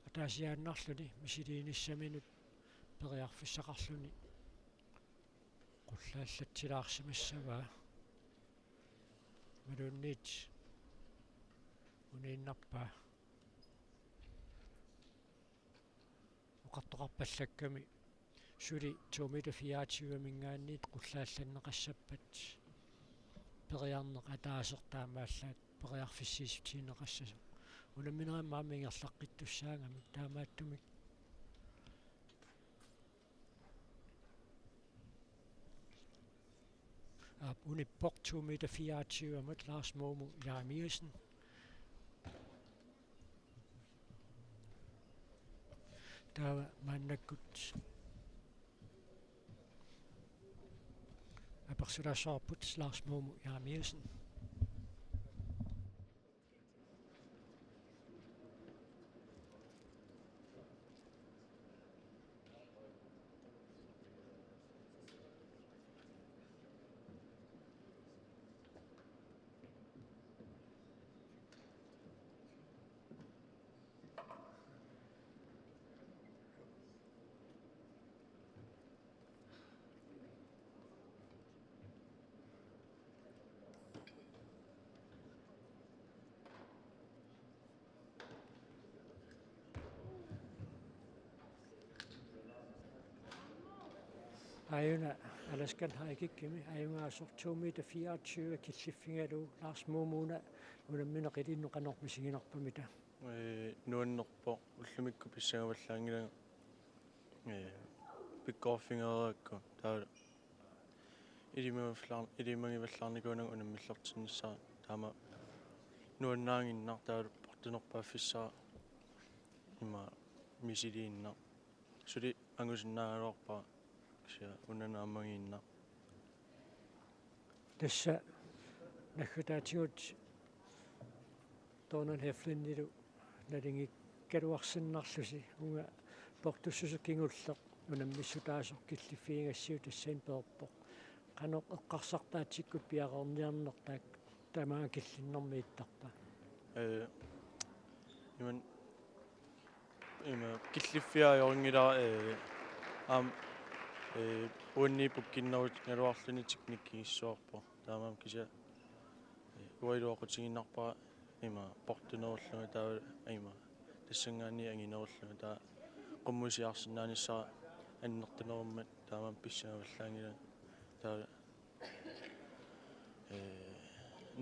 ataasiaannarluni misiliinissaminut periarfissaqarluni qullaallatsilaarsimassavaa maluunniit uniinnarpaa uqartoqarpallakkami suli 2 meter 24 mingaanniit qullaallanneqassappat periarneq ataasertaamaallaat periarfissiisutiineqassasuq unamminerammaami ingerlaqqittussaangami taamaattumik unippoq 2 meter 24 amat Lars Momo Jaamiasin taava maannakkut apersulaassaarput Lars Momo Jaamiasin ajuna alaskan haikikkimi ajungaasor 2 meter 24 killiffingalu Lars Momuna unammineqilinnoqanormisiginarpamita nuannerpo ullumikku pissagavallaangila pikkorfingeraakku taa ilimangivallаарnikuunag unammillertinnissaa taama nuannaanginnar taa portunerpaaffissaa ima misiliinnar suli angusinnaaluarpaa kisia unanaammangiinnar tassa naggutaatigut toonan heflinnilu nalingikkaluarsinnarlusi unga portussusukingulleq unammissutaasoq killiffiingassiu tassain peerpoq qanoq eqqarsartaatsikku piaqorniarneq taak tamaa killinnermiittarpa ima killiffiaajorngila uanniipukkinnerut ngaluarluni tiknikkigissuarpo taamaam kisia uailuoqutiginnarpaa ima portunerulluga taa ima tassangaanni anginerulluga taa qummusiarsinnaanissara annertunerummat taamaam pissagavallaangila taa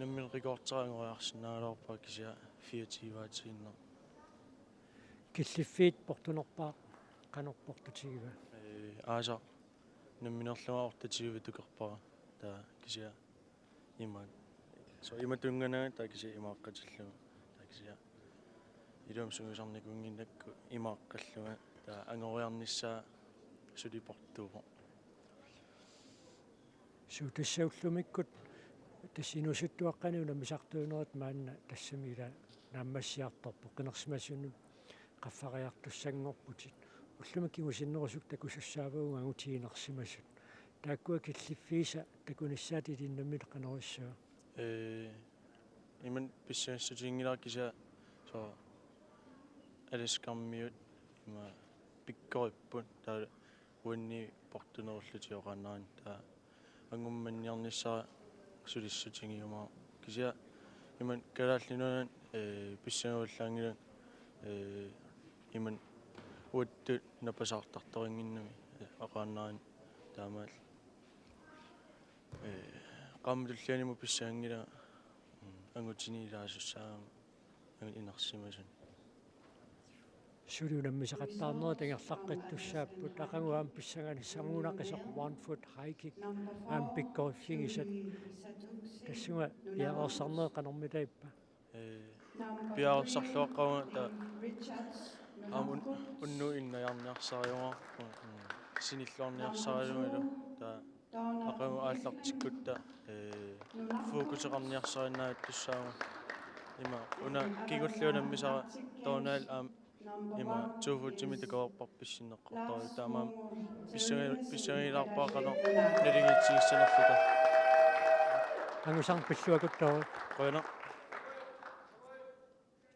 namminrigoorteraangoriarsinnaaloorpaa kisia 24-vaatiginner killiffiit portunerpaa qanorportutigiva aasa namminerluga ortatigiva tukerpara taa kisia ima so imatungana takisi imaqqatilluma takisia ilum sungusarnikunginnakku imaqqalluma ta angoriarnissaa suliportuupo suutassaullumikut тассинусуттуаққани унамисартуунерат маанна тассамила нааммассиарторпо қинерсимасунут qaffariartussangorputit уллумаккигусиннерусук такусассаавагунга агутигинерсимасут тааккуа киллиффииса такунissaati тиннаммит qanеруссаа иман писсаассутингиларкиса со алискармиут има пиккориппут таа уанни портунеруллутиоқаннаан таа ангумманниарниссаа сулиссутингиума кися иман калааллинунан писсагууллаангилан иман уатту напасаартарторингиннами ақааннаан таамаал qamutullianimu pissaangila angutiniilaasussaam inarsimasun сулиунаммисақаттаарнера тангерлаққиттуссааппут ақангуаам писсагани самуунаққисоқ 1 foot high kick аам пиккориффигисат тассуга яарсарнер қанормитаиппа пиарсарлуаққауга та амун унну иннаярниарсариуарпу синиллуарниарсариуилу та ақангу ааллартиккутта фокусеқарниарсариннаат туссаама има уна кигуллиунаммисара тоонаал аам има туфутими такоорпарписсиннеққортори таамаам писсагилаарпаақано налингитсигиссанерлута ангусарн пиллуакуттаа қойна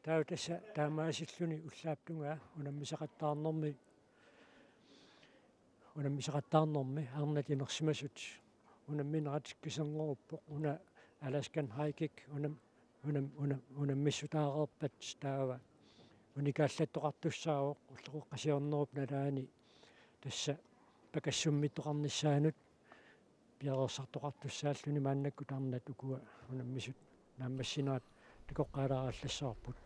таа тасса таамаасиллуни уллааптунгаа унаммисақаттаарнэрми арнатинерсимасут унамминератиккисернеруппо уна аласкан хайкик унаммиссутаареерпат таава уникааллаттоқартуссаавоқ уллеқоққасиорнеруп налаани тасса пакассуммиттоқарниссаанут пиареерсартоқартуссааллуни мааннакку таарнат укуа унаммисут нааммассинаат такоққалаарааллассаарпут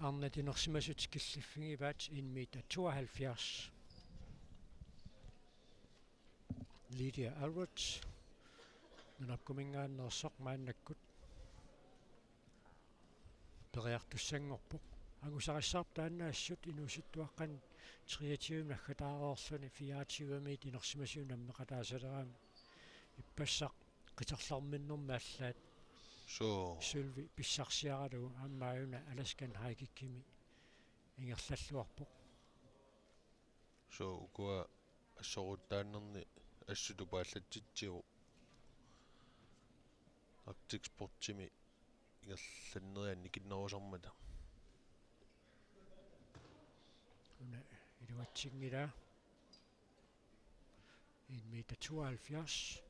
арнатинерсимасут киллиффигиваат 1 meter 72 Lydia Alvarez нунапкумингааннерсоқ мааннаккут периартуссангорпоқ агусариссаарп тааннаассут инуситтуаққан 23 наггатаареерсуни 24 мит инерсимасиу наммеқатаасалерами иппассақ қитерларминнэрмааллаат So сулви писсарсиаралу аммааюна аласкан хайкиккими ингерллаллуарпоқ ukua assoruttaannerni assutupaallatsitsиу Arctic Sportimi ингерлланнерианни киннерусармата уна илуатсингила 1 meter 72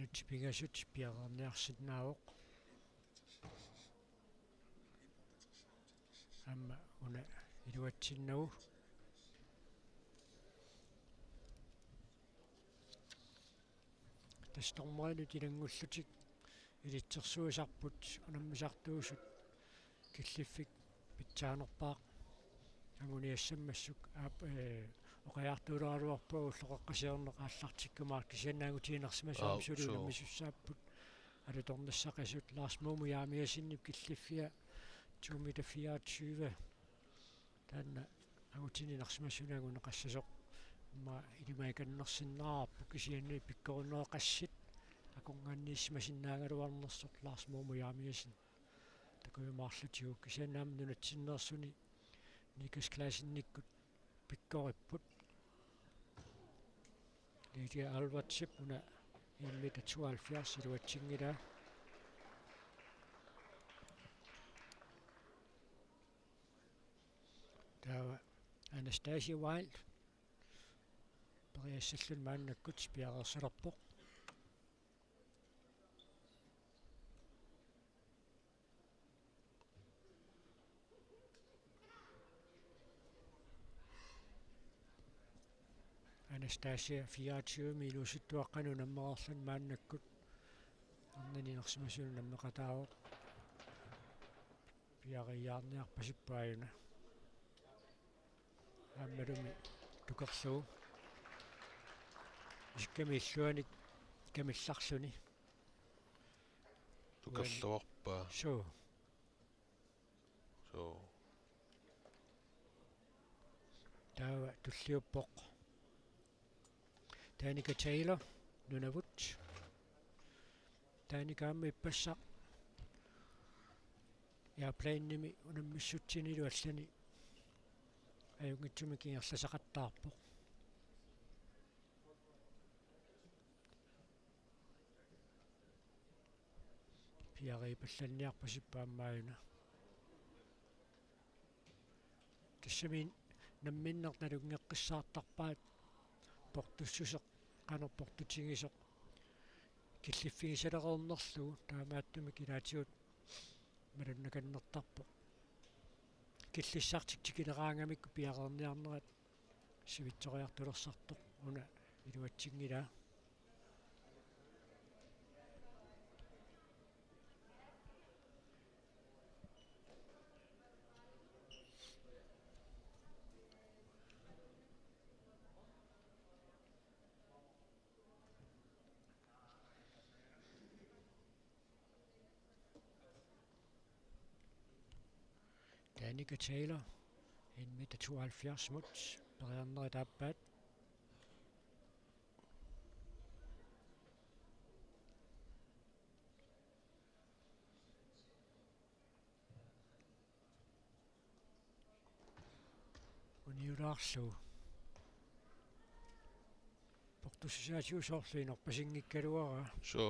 минутипигасут пиарерниарсиннаавоқ амма уна илуатсиннагу тастормаалу тилангуллутик илитсерсуисарпут унаммисартуусут киллиффик питсаанерпаақ агуниассаммассук оқаяртуулааруарпу уллоқаққасиорнеқааллартиккумаар кисианнаагутиинерсимасуам сулиунаммисуссааппут алуторнассақисут Lars Momo яамиасиннип киллиффиа 2 meter 24 таанна агутининерсимасунаагу неқассасоқ ма илимаиканнерсиннаараппу кисианни пиккорунеқассит аконгааннииссимасиннаагалуарнерсоқ Lars Momo яамиасин такуйумаарлутигу кисианнаам нунатсиннерсуни Nikas Klaasинниккут пиккориппут Lydia Alvarez уна 1 meter 72 илуатсингила Anastasia Wild pariassallun maannakkut piareersalerpoq Anastasia 24 milusuttuaqqanu nammerarlun maannakkut arnaninersimasunu nammeqataaroq piariaarniarpasippaayuna ааммалуми тукерлугу иккамииллуаник камилларсуни Tukerluarpaa. so таа туллиуппоқ Tanika Taylor нунавут Таникаамми иппассақ яаплаинними унаммиссутсинилу аллани аюнгитсуми кингерласақаттаарпоқ пиарипалланниарпасиппааммааюна тассамин намминнерналунгеққиссаартарпаат портуссусеқ канерпортутингисоқ киллиффигисалерернерлугу таамааттуми килаатигут малуннаканнертарпоқ киллиссаартик тикилераангамикку пиарерниарнерат сивитсориартулерсартоқ уна илуатсингилаа Tanika Taylor 1,72 mut pariarnerit aappaat uniulaarlu portussisaatiu-soorluinorpasingikkaluara So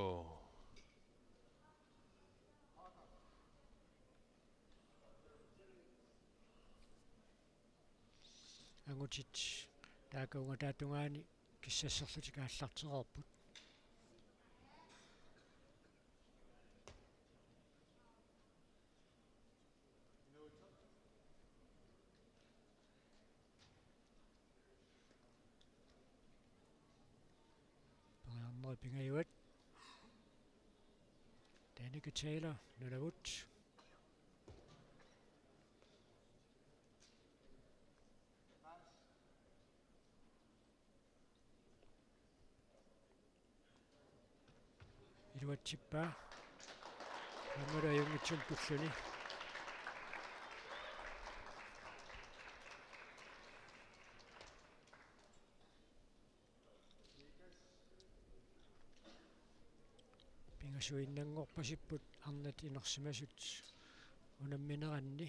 angutsit taakaunga taatungaani kissasserlutik aallartererput pariarneri pingayuat Tanika Taylor nunavut iluatsippaa ammalu ajungitsum pulluni pingasuinnanngorpasipput arnat inersimasut unammineranni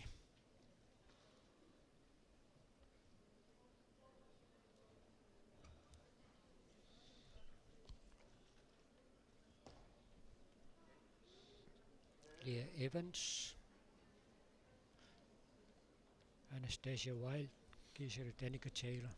Leah Evans Anastasia Wild kiisiru Tanika Taylor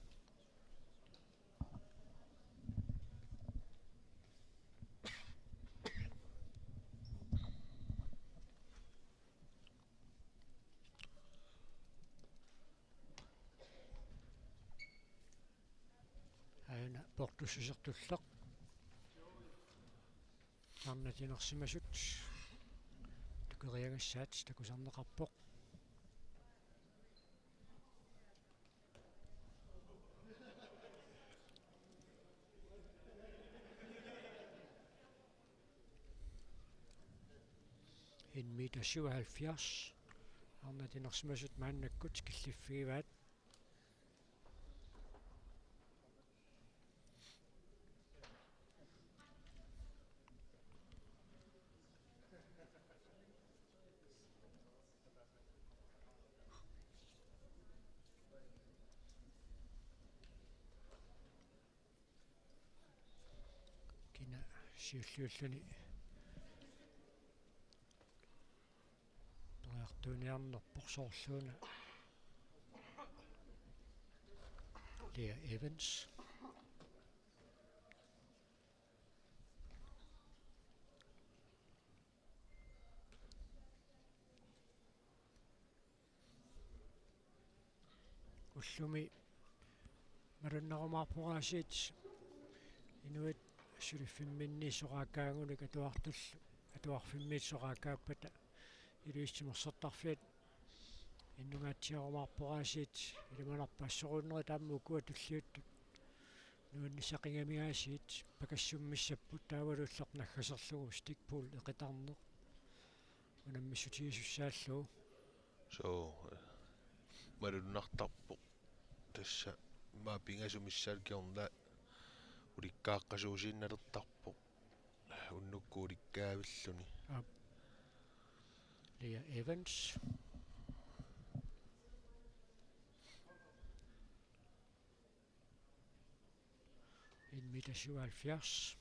aina portussusertulleq arnatinersimasut tukeriagassaat takusarneqarpoq en meter 77 arnatinersimasut maannakkut killiffigivaat siulluulluni pariartuuniarnerpoq soorluuna Leah Evans. Ullumi marunnarumaarporaasiit inuit sulifimminni soraakaanguni katuartullu atuarfimmiit soraakaappata iluissimersertarfiat innungaatsiarumaarporaasiit ilimanarpaassоруннери тааммукуа туллиуттут нуаннисақингамигаасиит пакассуммиссаппут таавалуллеқ наггасерлугу стикпул эқитарнеқ унаммиссутигисуссааллугу so маруннартарпо тасса маапингасумиссаалкиорна уликкааққасуусиинналертарпо уннуккууликкаавиллуни Leah Evans. En meter 77.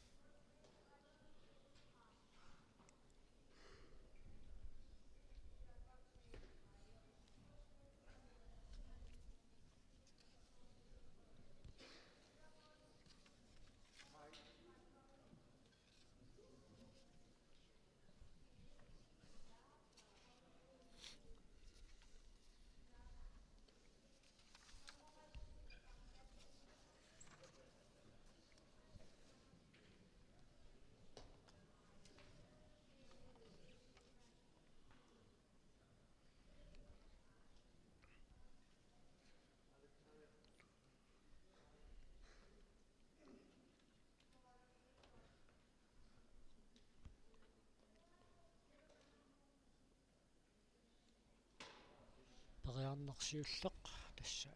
Pariarnersiulleq tassa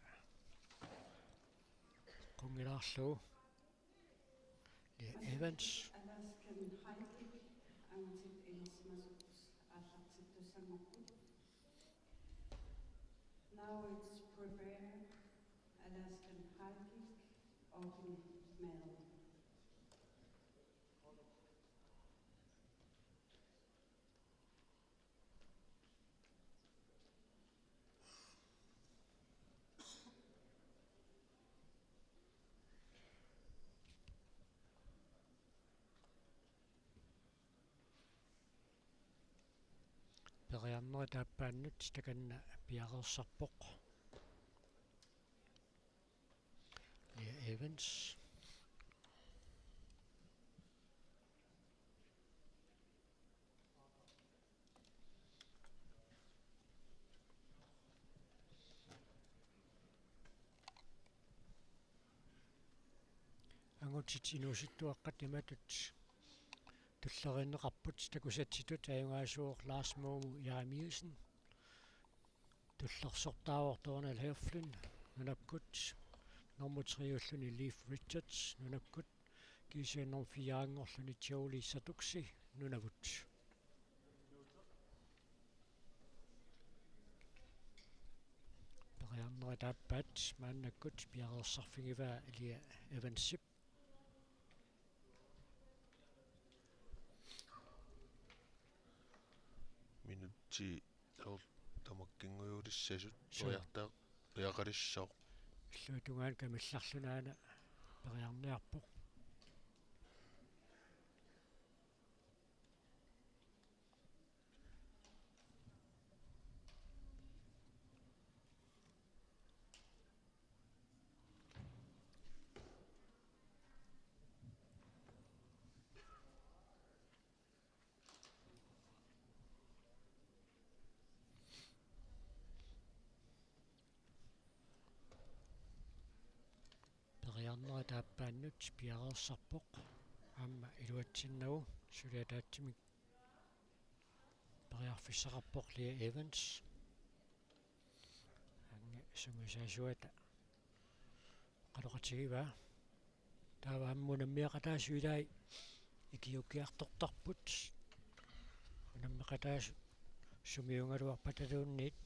qungilaarlugu Leah Evans. Alaskan Haitik angatit ilismasuks allartittussangerput. Now it's prepare Alaskan Haitik open medal. Periarneri taappaannut takanna piarersarpoq Leah Evans. Angutit inusittuaqqat imatut tullerinneqarput takusatsitut ajungaasuuq Lars Moomu Jeremiasen tullersortaavortornal Herflin nunakkut normutriulluni Leif Richards nunakkut kisiannerfiaangorluni Jolie Satuksi nunavut periarneri taappaat maannakkut piareersarfingivaa Leah Evansip. minutti tamakkinguulissasut toyartaa yaqalissao Illuutungaan kamillarlunaana periarniarpoq periarneri taappaannut piareersarpoq aamma iluatsinnagu suliataatsimik periarfissaqarpoq Leah Evans ange sungusaasuata qaloqatigivaa taava ammunammiaqataasuilai ikiukiartortarput unammeqataasu sumiungaluarpataluunniit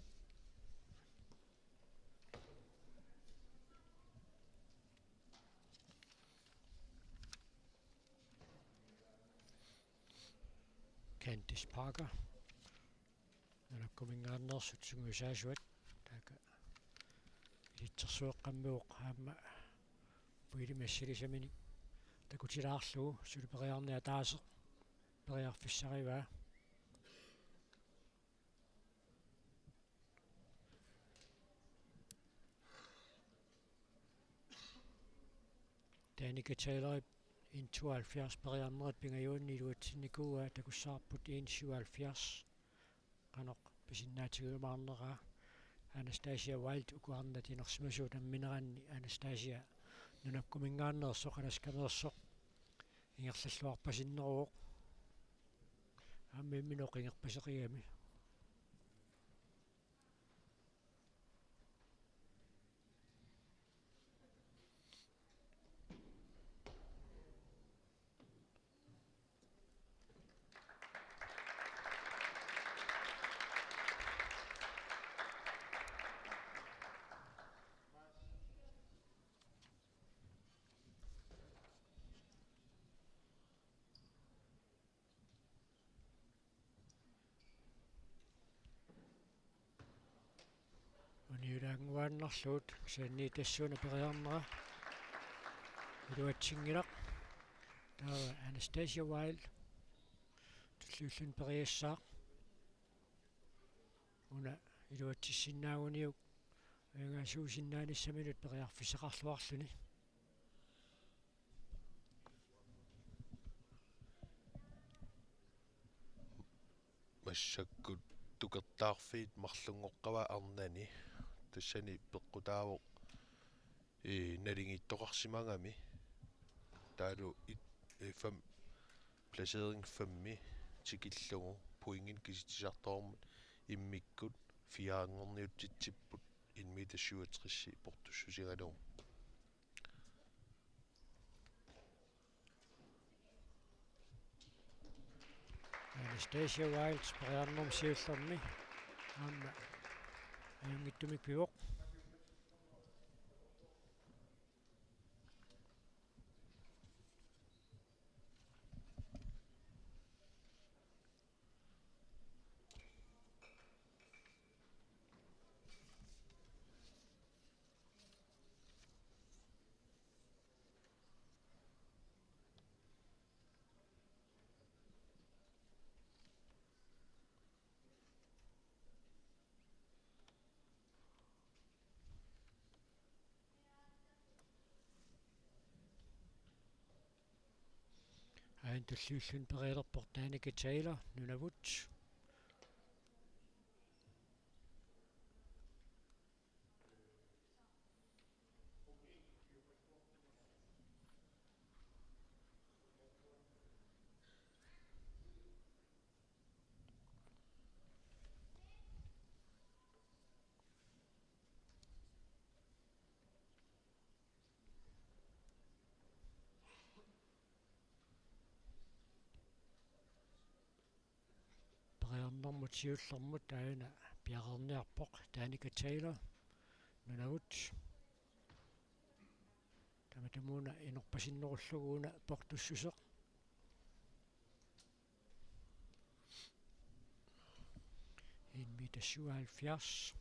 Candice Parker nunakkumingaarnersut sungusaasuat taaka itsersueqqammuuq aamma puili massilisamini takutilaarlugu suliperiarnia taaseq periarfissarivaa Danica Taylor in 72 periarnerit pingajuunni iluatsinnikua takussaarput 177 qanoq pisinnaatigumaarneraa Anastasia Wild ukuarnatinersimasu tammineranni Anastasia nunakkumingaannersoq alaskamersoq ingerlalluarpasinneruoq aammimminoq ingerpaseqigami Uniulaanguaannarluut saanni tassuuna periarnera iluatsingilaq taawa Anastasia Wild tulluullun periassaaq una iluatsissinnaaguniuk ayungaasuusinnaanисsamинут periarfissaqarluarluni массаккут тукертаарфиит марлунгоққава арнани тассани пеққутаавоқ налингиттоқарсимагами таалу фам placering 5 тикиллугу пуингин киситисарторумут иммиккут фиаангорниутситсиппут инмита 67 портуссусигалу Anastasia Wild periarnerm siullermi aamma ayungittumik pivoq ain tulluullun perilerpor Danica Taylor nunavut periarnermut siullermut aina piaqerniarpoq Danica Taylor nunavut tamatamuna inerpasinnerulluguuna portussuseq inmita 77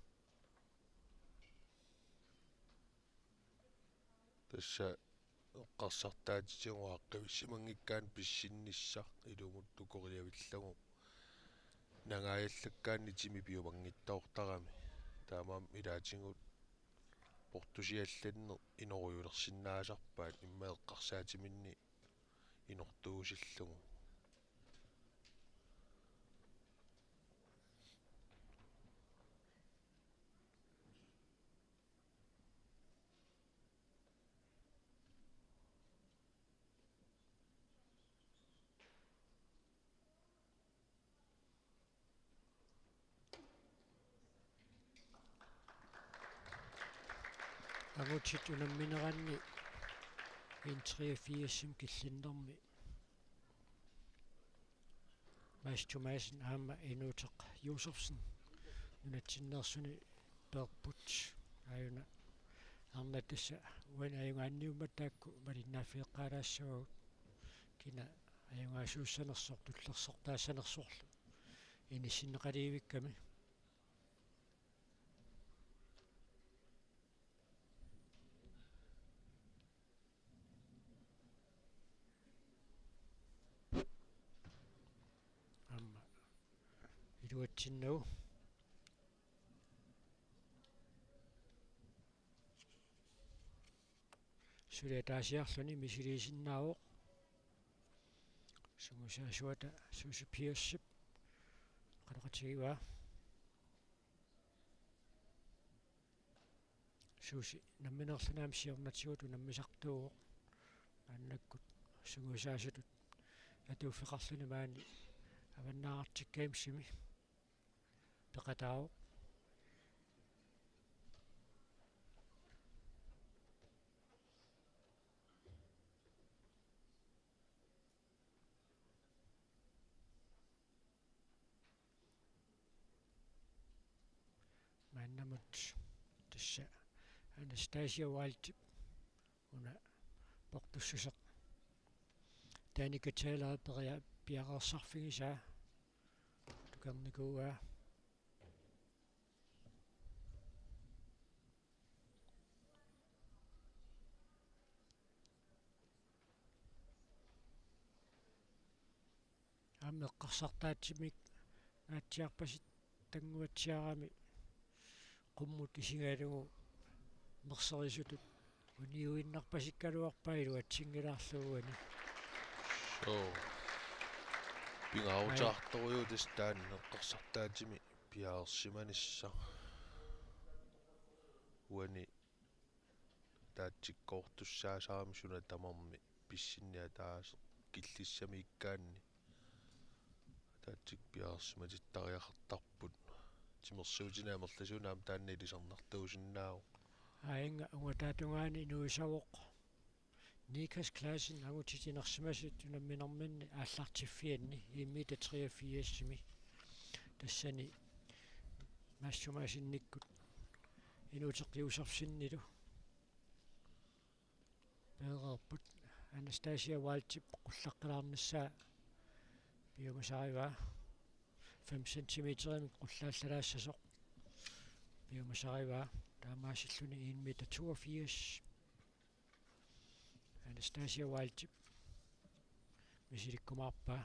тасса эққарсартаатитигуаққивиссимангиккаан писсинниссақ илумут тукориавиллагу нангааллаккаанни тими пиумангиттаортарами таамаам илаатингут портусиалланне иноруйулерсиннаасарпаат имма эққарсаатиминни инортуусиллугу agutsit unammineranni in 83 killinnermi Mads Thomasen aamma inuuteq Josefsen nunatsinnersuni perput ayuna arnatassa uan ayungaanniummattaakku malinnaaffiiqqaalaassagut kina ayungaasuussanersoq tullersortaassanersorlu inissinneqaliivikkami Tinno. Suri taasiarluni misiliisinnaavoq. Sungusaasuata suusupiassip. Qaluqatigiwa. Suusi namminerlunaam siornatigut unammisartuuq. Annakkut sungusaasutut atuuffeqarluni maani аваннаарартиккаимсими пеқатаау маннамут тасса Анастасия Уайльд уна портуссусеқ таникатаалаа периа пиақарсарфигисаа tukernikuugaa аммеққарсартаатсимик наатсиарпасит тангуатсиарами qummut isigalugu мерсерисутут униуиннарпасиккалуарпаилу атсингилаарлугуани пингаутаарторуйу тастаан неққарсартаатими пиаарсиманисса уани таатсиккоортуссаасаарами суна тамарми писсинниа таас киллиссами иккаанни таатсик пиаарсиматиттариақартарпут тимерсуутинаамерласунаам таанни илисарнартуусиннаау аинга унгатаатунгаани нуисавоқ Nikas klassen agutitinersimasut tunamminerminni ааллартиффианни иммита 83-сими тассани массумаасинниккут инуутеққиусарсиннилу пеерерпут Анастасия Уайльд қуллаққилаарнассаа биомасариваа 5 сантиметрами қуллааллалаассасоқ биомасариваа таамаасиллуни 1,82 Анастасия Уайльд мисиликкумаарпаа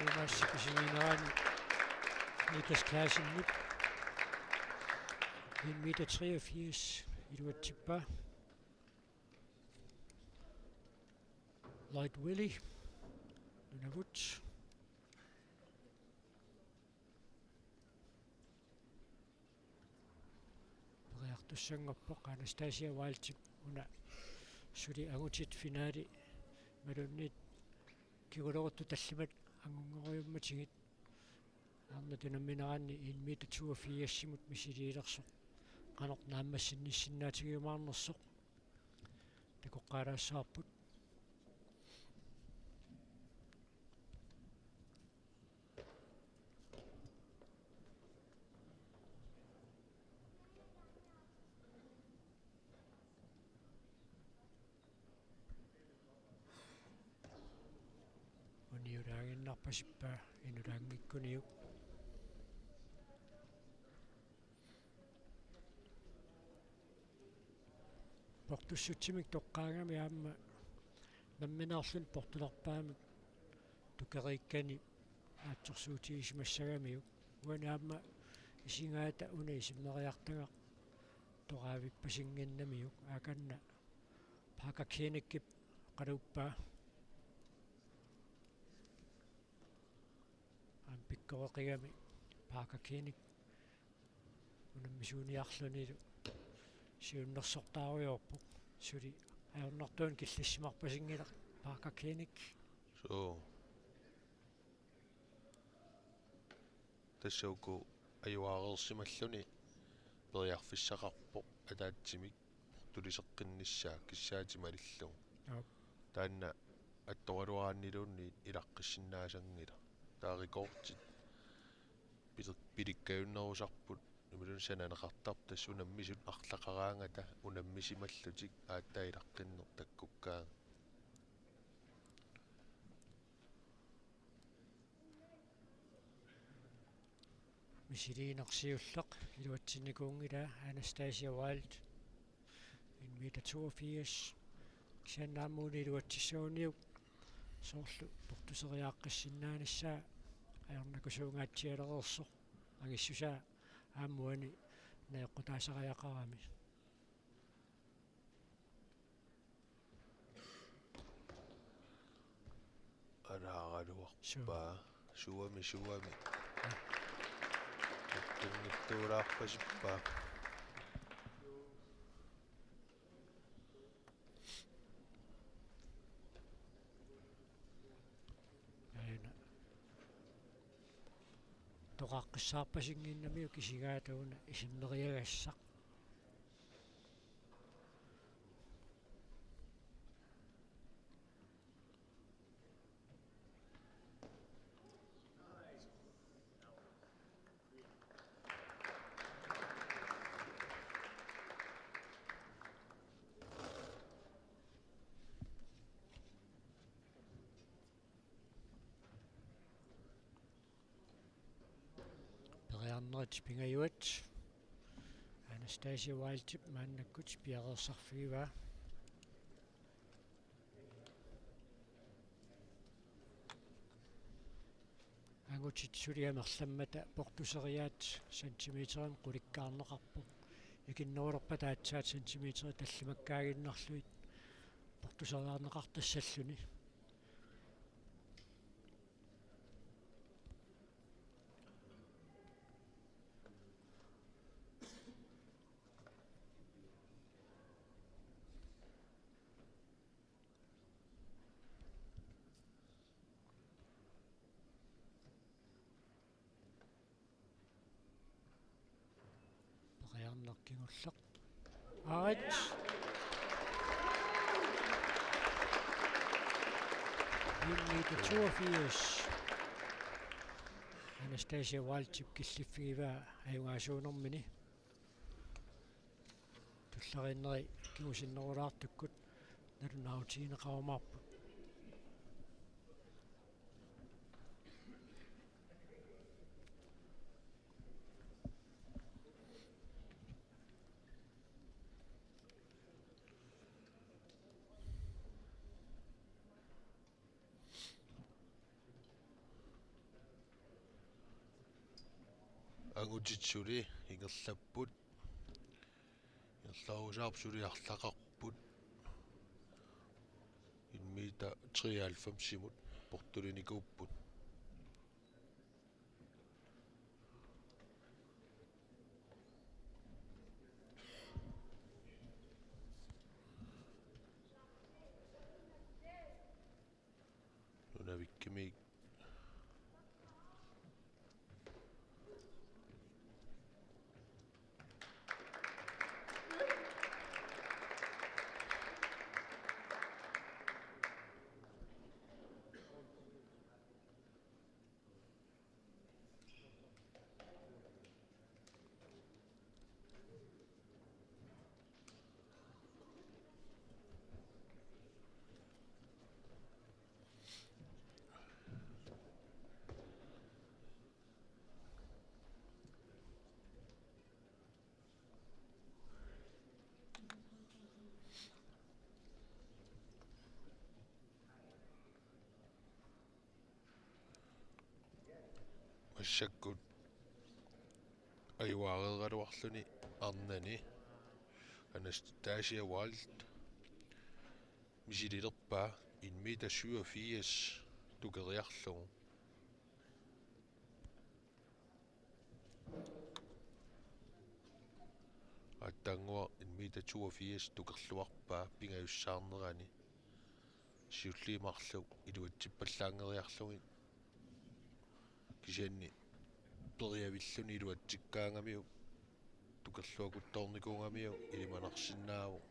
Umassipisiminaani Nikas klassen nyt 1,83 iluatsippa Light Willie nunavut periartussanngorpoq Anastasia Uайльд una suli agutit finaali malunnit кигулеруту таллимат ангунгориумматигит аама тунамминераанни 1,82 мисилиилерсоқ канеқ нааммассинниссиннаатигиумаарнерсоқ такоққалаассаарпут uniulaanginnarpasippa inulaangikkuniu portussutsimik toqqaangami aamma namminaarlun portulerpaamik tukeriikkani aatsorsuutigismassagamiu uani aamma isingaata una isimmeriartangaq toraavippasinginnamiuk aakanna paakakkiinikkip qaluuppaa pikkoreqigami paakakkiinik unamisuuniarlunilu siunnersortaaruyorpu suli ajornertuun killissimarpasingila paakakkiinik so тассауку аюаарерсималлуни периарфиссақарпо атаатсимик тулисеққиннissaа киссаатималиллугу Ап. таанна атторалуааннилуунни илаққиссиннаасангила таарикоортит пиликкаюннерусарпут имилун сананеқартар тассунаммисут арлақараангата унаммисималлутик ааттаа илаққиннер таккуккаа Misiliinersiulleq iluatsinikuungila Anastasia Wild 1,82 kisannaammuuni iluatissuuniu soorlu portuseriaaqqissinnaanissaa ajornakusuungaatsialererso angissusaa aammuani naeqqutaasariaqarami алаагалуарпаа суами тунгиттуулаарпасиппаа aina toqaqqissaarpasinginnamiu kisigaatuuna isinneriagassaq Periarnerit pingayuat Anastasia Wildtip maannakkut piareersarfigivaa angutit suliamerlammata portuseriaat sentimeterin qulikkaarneqarpoq ikinnerulerpa taatsaat sentimeteri tallimakkaaginnerluit portuseriarneqartassalluni Periarnerkingulleq aarit Minniita 82 Anastasia Wildtip killifigivaa ajungaasuunermini tullarinneri kiusinnerulaartukkut nalunautiineqarumaarput ангутитсули ингерлаппут ингерлаарусаарпсули арлақарпут 1,93 симут портулиникууппут нунавиккимик ассаккут аюаарералуарлуни арнани Anastasia Wild мисилилерпаа 1,87 тукериарлугу аттангуа 1,82 тукерлуарпаа пингаюссаарнерани сиуллиимарлу илуатсиппаллаангериарлуги кисианни периавиллуни илуатсиккаангамиу tukerluakuttornikuungamiu ilimanarsinnaavu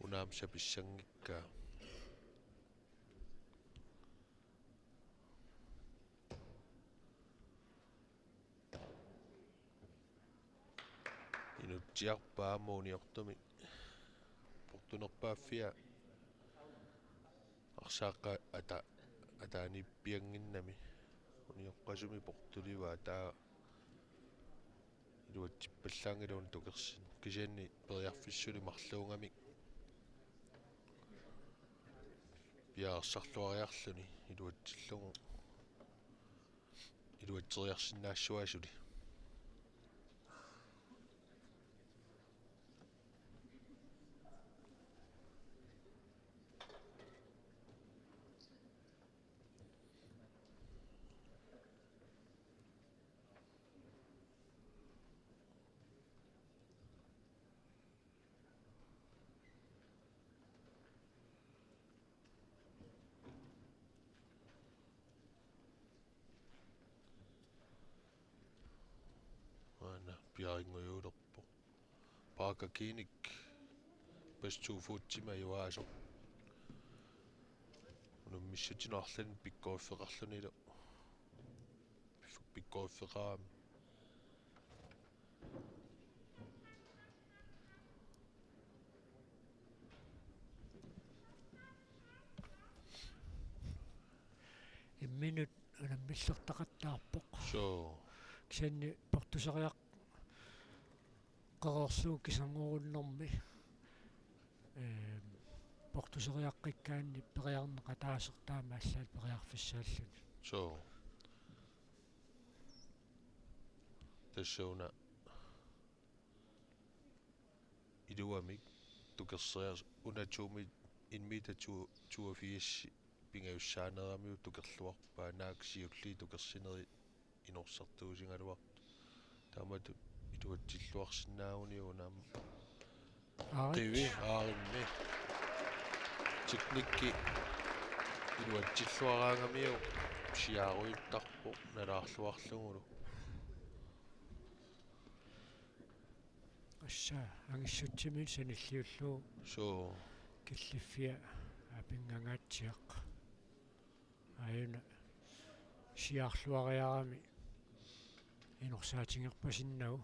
unaam sapissangikkaa inutiarpaamuuniortumi portunerpaaffia arsaaqqa ataanippianginnami unioqqasumi portulivaa taa iluatippallaangiluun tukersin kisianni periarfissuli marluungamik piaarsarluariarluni iluateriarsinnaassuasuli piaringujuulerpo paakakiinik pastuufuutsima juaaso unummissutinarlani pikkoiffeqarlunilu pikkoiffeqaami imminut unammissertaqattaarpoq so kisianni portusariaq qarorsuuk kisangurunnermi portusariaqqikkaanni periarneqataasertaama аллаат periarfissaalluni so tassuna iluamik tukerserias unatuumi inmita 82 pingayussaaneramiu tukerluarpaa naaksiulli tukersineri inorsertuusingaluart taamatu iluatsilluarsinnaavuni unaam qivi aarimmi teknikki iluatsilluaraangamiu siaaruittarpu nalaarluarlugulu assa angissutsimil sanilliullu so киллиффиа апингангатсиақ аюна сиарлуариарами инорсаатингерпасиннагу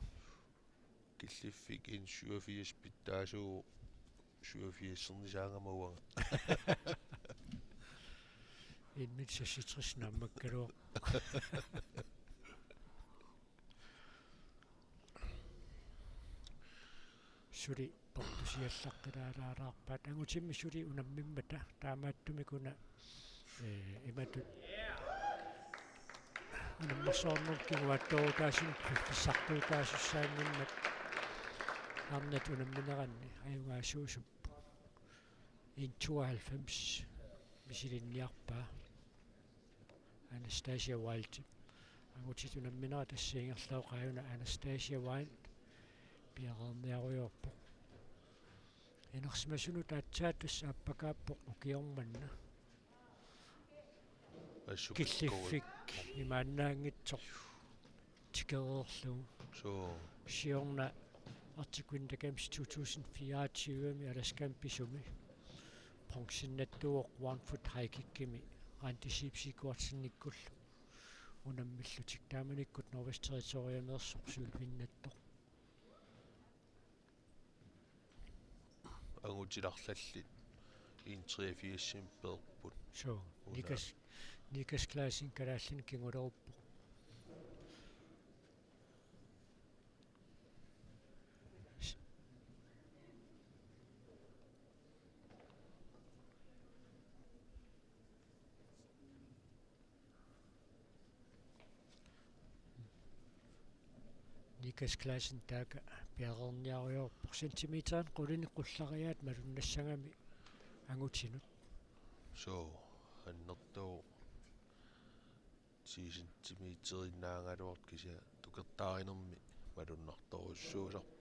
killifik in 87 pittaasuu 87-sernisaangamauanga инмит сасситрис наммаккалуа сури портусиаллаққилаалаалаарпаат ангутимми сули унаммиммата таамааттумикуна иматут унаммерсоорнеркигуаттоорукаасин фиссартуукаасуссаангиммат арнат унамминеранни аюнгаассуусуппу ин 92 мисилинниарпаа Anastasia Wild ангутит унамминера тассиингерлаоқаюна Anastasia Wild пиарерниаруйорпо энерсимасуну таатсаатус ааппакааппо укиорманна киллиффик имааннаангитсоқ тикерерлу so сиорна артикуиндакамс 2024 аласкам писуми понксиннаттуоқ 1 foot high kickimi антисипсикуарсинниккуллу унаммиллутик тааманиккут норвестериториамеерсоқ суулпиннаттоқ angutilarlallit 183 perput so Nikas Klaasin kalaallin kinguleruppo Nikas Klaasin taaka piarerniaruyorpo sentimeteraan qulini qullariaat malunnassangami angutinut so annertuu 10 sentimeterinnaangaluort kisia tukertaarinermi malunnartorussuusarpo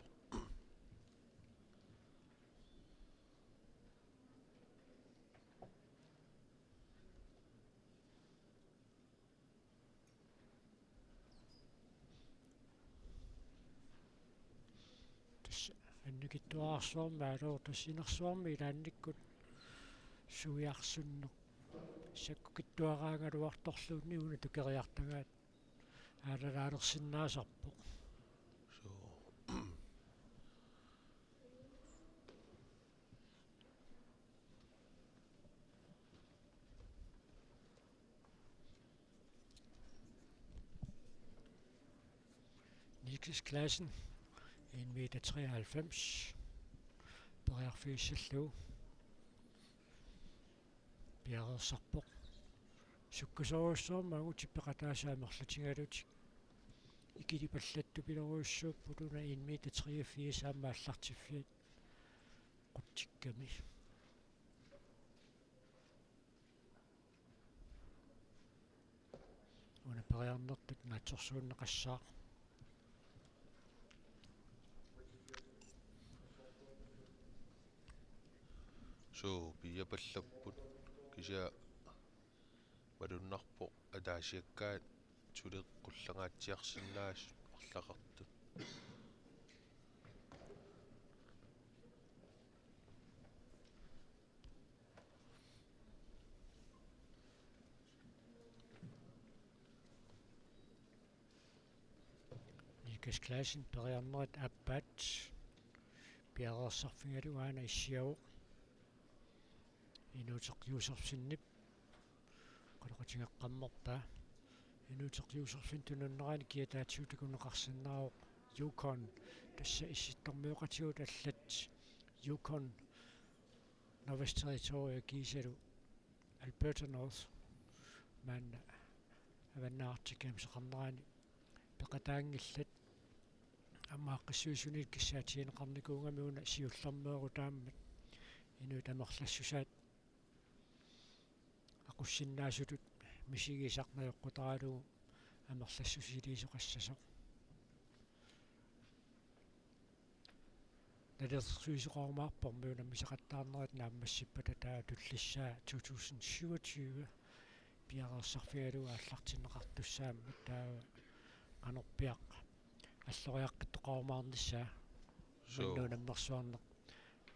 Nikittuarsuarma aluortassinersuarmi ilaannikkut suiarsunneq sakku kittuaraangaluartorluunni una tukeriartagaat aalалаалерсиннаасарпо So Niklasklassen 1,93 Beriarfiissallu Piarersarpoq Sukkusoruussuarmaagu tippeqataasaamerlutigalutik ikilipallattu pileruussuuppuluna 1,83 saamaallartiffiat quttikkami una periarnertut naatsorsuunneqassaaq so piyapallapпут кися малуннарпо атаасиаккаат сулеққуллагаатсиарсинаас арлақарту Niklasklassen periarnerit appaat piareersarfingaluaana issiagu inuuteqqiusersinnip qalaqatingeqqammerpaa inuuteqqiuserfin tununnerani kiataatiutakuneqarsinnaaruq Yukon tassa issittormiuqatigut allat Yukon Northwest Territoria kiisalu Alberta North maanna avannaartikam seqarnerani peqataangillat аммааққиссуисунит киссаатигинеқарникуунгамиуна сиуллэрмееру тааммат инуут амерлассусаат ақуссиннаасутут мисигисарнаёққутаралугу амерлассусилисоқассасоқ налерсуисоқармаарпармиуна мисақаттаарнерат нааммассиппата таа туллиссаа 2027 пиареерсарфигалуга аллартиннеқартуссаамма таа анорпиақ аллориаққиттоқармаарниссаа маннуунаммерсуарнеқ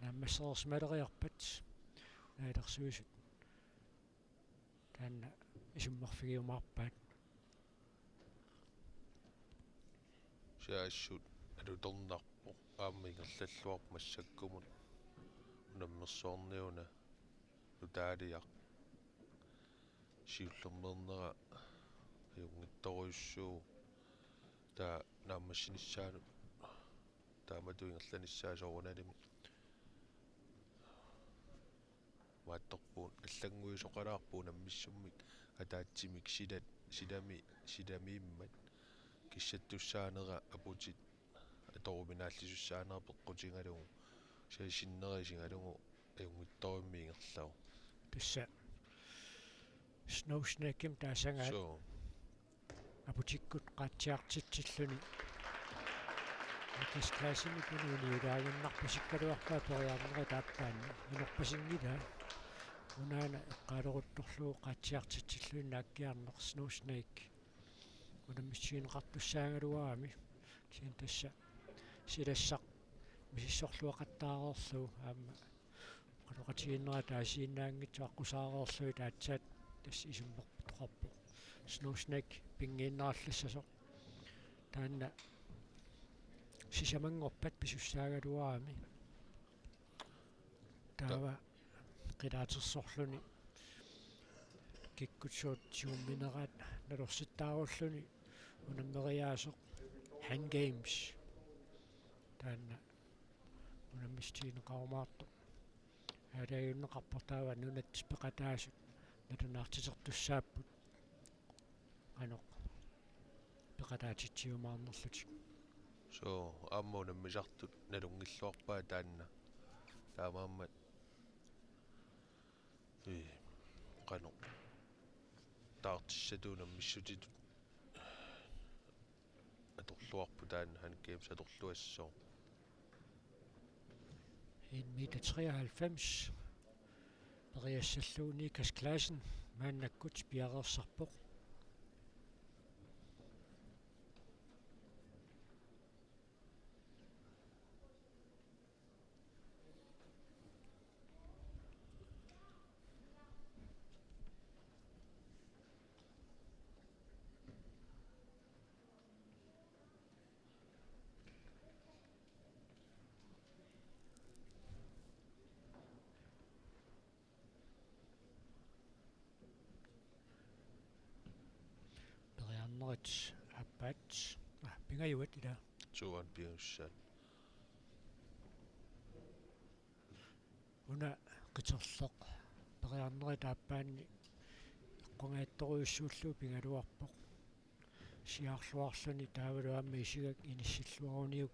нааммассерерсмалериарпат наалерсуисут таанна исуммарфигиумаарпаат саассут алуторнарпо ааммингерллаллуарп массаккумут унаммерсуарниуна нутаалиақ сиуллермернера юнгитторуйуссуу таа нааммассиниссаану тааматуингерланиссаасоруналими маатторпуун аллангуисоқалаарпуун аммиссуммик атаатсимик сидамииммат киссаттуссаанера апутит аторуминааллисуссаанера пеққутингалугу саисиннерисингалугу аюнгитториммиингерлау тусса сноуснеким таасангаат so апутиккут qaattiartitsilluni Niklasklassen икунуниулаагиннарпасиккалуарпаа периарнера тааппаанни инерпасингила унаана эққалерутторлуу qaattiartitsilluni нааккиарнер сноуснейк унаммиссиинеқартуссаагалуарами син тасса силассақ мисиссорлуақаттаарерлу аама қалоқатигиннера таасииннаангитсу аққусаарерлуи таатсаат тасс исуммерпоқарпо сноуснейк пингииннераллассасоқ таанна сисамангорпат писуссаагалуарами таава қилаатерсорлуни киккутсуут сиумминераат налорситтааруллуни унаммериаасоқ hand games таанна унаммистиинеқарумаарто алаагуннеқарпортаава нунатс пеқатаасут натунаартитертуссааппут аноқ пеқатаатитсиумаарнерлутик so ааммунаммисартут налунгиллуарпаа таанна таамааммат qanu taartissatuunam missutitut atorluarpu taanna han games atorluassoo 1,93 periassalluuni Niklasklassen maannakkut piareersarpoq Anrit appat pingayuat ila tuan piussaan una qiterloq periarnerit aappaanni qungaittoruissuullu pingaluarpoq siarluarluni taavalu aamma isigak inissilluaruniuk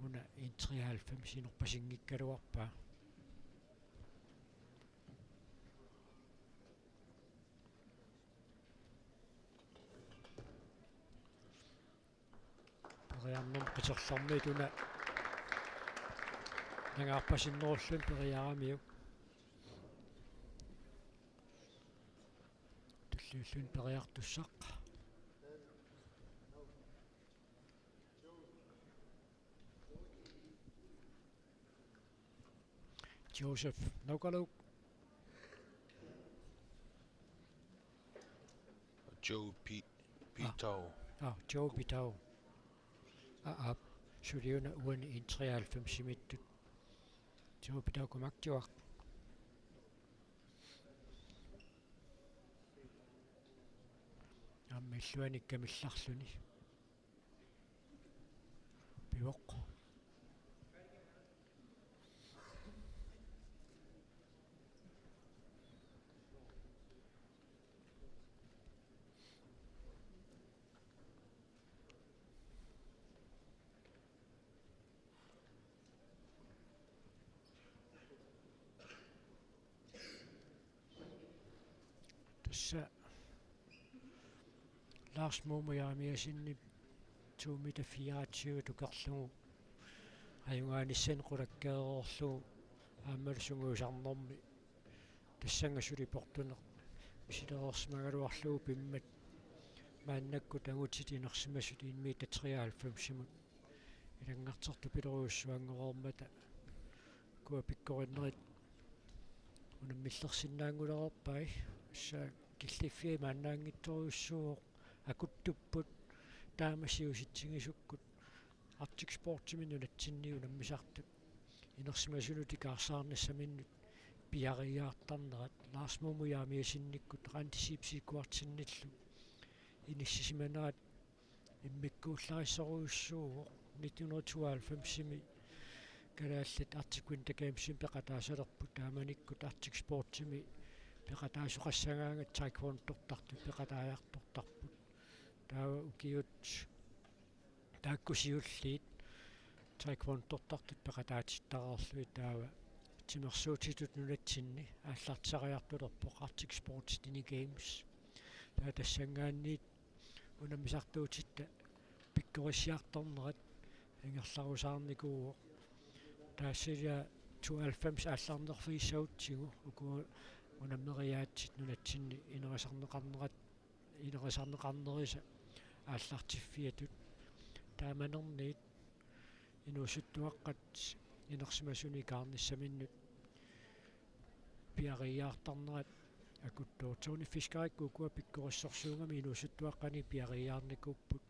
una 93 sinorpasingikkaluarpaa periarnum qiterlormiit una nangaarpasinnerullun periaramiu tulluullun periartussaq Joseph Naukaluk Joe Pitau Joe Pitau Aap suliuna uani 93 simittut Joe Pitau kumaktiuaq аммиллуани камилларлүни пивоқ тасса Lars Momojaamiasinni 2.24 tukарлугу аюнгааниссани qulakkaerorlu ааммалусунгуусарнэрми тассангасули портунеқ мисилерерсмагалуарлугу пиммат мааннакку тагутит инерсимасут 1.93 симут илангартерту пилеруйуссуангорормата куа пиккориннерит унаммиллерсиннаангулерерпай са киллиффи мааннаангитторуйуссууоқ акуттуппут таамассиуситсигисуккут Arctic Sportsiminu natsinniu nammisartut inersimasunut ikaarsaarnassaminut piariaartarnerat Lars Momojaamiasinnikkut qaantissiipsiikkuartinnillu inissisimanaat immikkuullarissoruissuugoq 1992 simi kalaallat Arctic Winter Gamessin peqataasalerput taamanikkut Arctic Sportsimi peqataasuqassagaangat taekwondo-tortartu peqataajartortarput taava ukiut taakkusiulliit taekwondo-tortartut peqataatittaqarlui taava timersuutitut nunatsinni ааллартисариартулерпоқ Arctic Sports Tini Games таа тассангаанниит унамисартуутитта пиккориссиарторнерат ингерларусаарникуу таассилиа 92 аалларнерфиссаутсигу укуа унаммериаатсит нунатсинни инерисарнеқарнериса ааллартиффиатут тааманерниит инуусуттуаққат инерсимасуни каарниссаминнут пиариаартарнерат акуттуу Тони Фискарикку куа пиккориссорсуунгами инуусуттуаққани пиариаарникуппут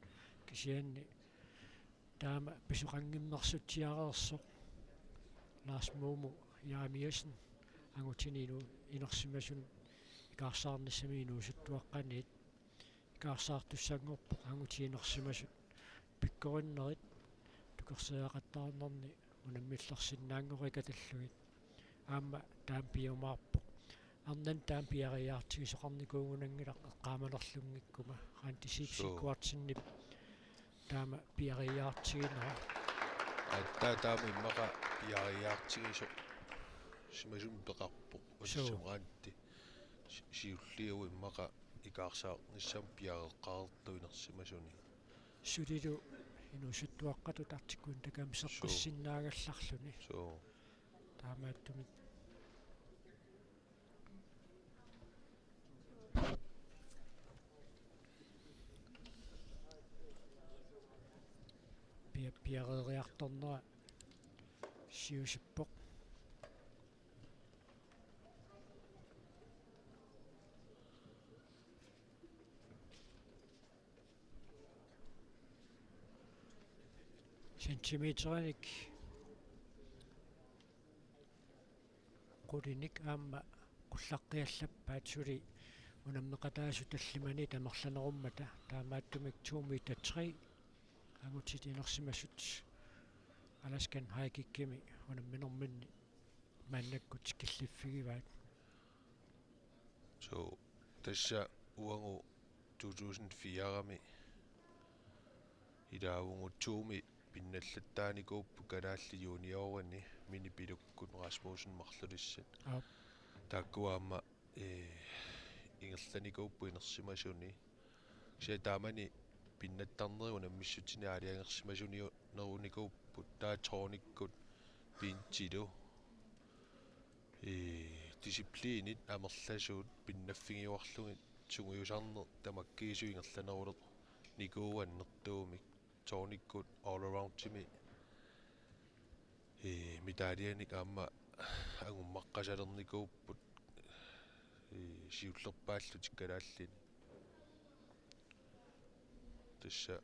кисианни таама писоқангиммерсутсиареерсоқ Lars Momojaamiasin ангутинину инерсимасун икаарсаарниссами инуусуттуаққаниит икаарсаартуссангорпоқ ангутиинерсимасут пиккориннерит тукерсиақаттаарнерни унаммиллерсиннаангорикаталлугит аама таам пиумаарпоқ арнан таам пиариаартигисоқарникуугунангилақ эққаамалерлунгиккума qaantisiipsikkuartinni таама пиариаартигинера таама иммаqa пиариаартигисо симасум пеқарпоқ уссумраанти сиуллиуи иммаqa икаарсаа ниссам пиареққаартуинерсимасуни сулилу инуусуттуаққату тартиккуун такамсеққиссиннаагалларлуни таамааттумит пиарериарторнера сиусиппоқ сантиметрик qurinik aamma qullaqqиаллаппаат сули унаммеқатаасу таллимани тамерланеруммата таамааттумик 2 meter 3 агутитинерсимассут аласкан хайкиккими унамминерминни мааннаккут киллиффигиваат so тасса уангу 2004-ами илаавунгу 2 пинналлаттааникууппу калаалли юниорини мини пилуккут Расмусен марлулиссат тааккуаама ингерланикууппу инерсимасуни кися таамани пиннаттарнеруна миссутини алиангерсимасуни неруникууппут таатрониккут пинтилу дисциплинит амерласуут пиннаффигиуарлугит сугуйусарнер тамаккиису ингерланерулер никууаннертуумик трониккут all around тими медалианик аама агуммаққасалерникууппут сиуллерпааллут калааллини тасса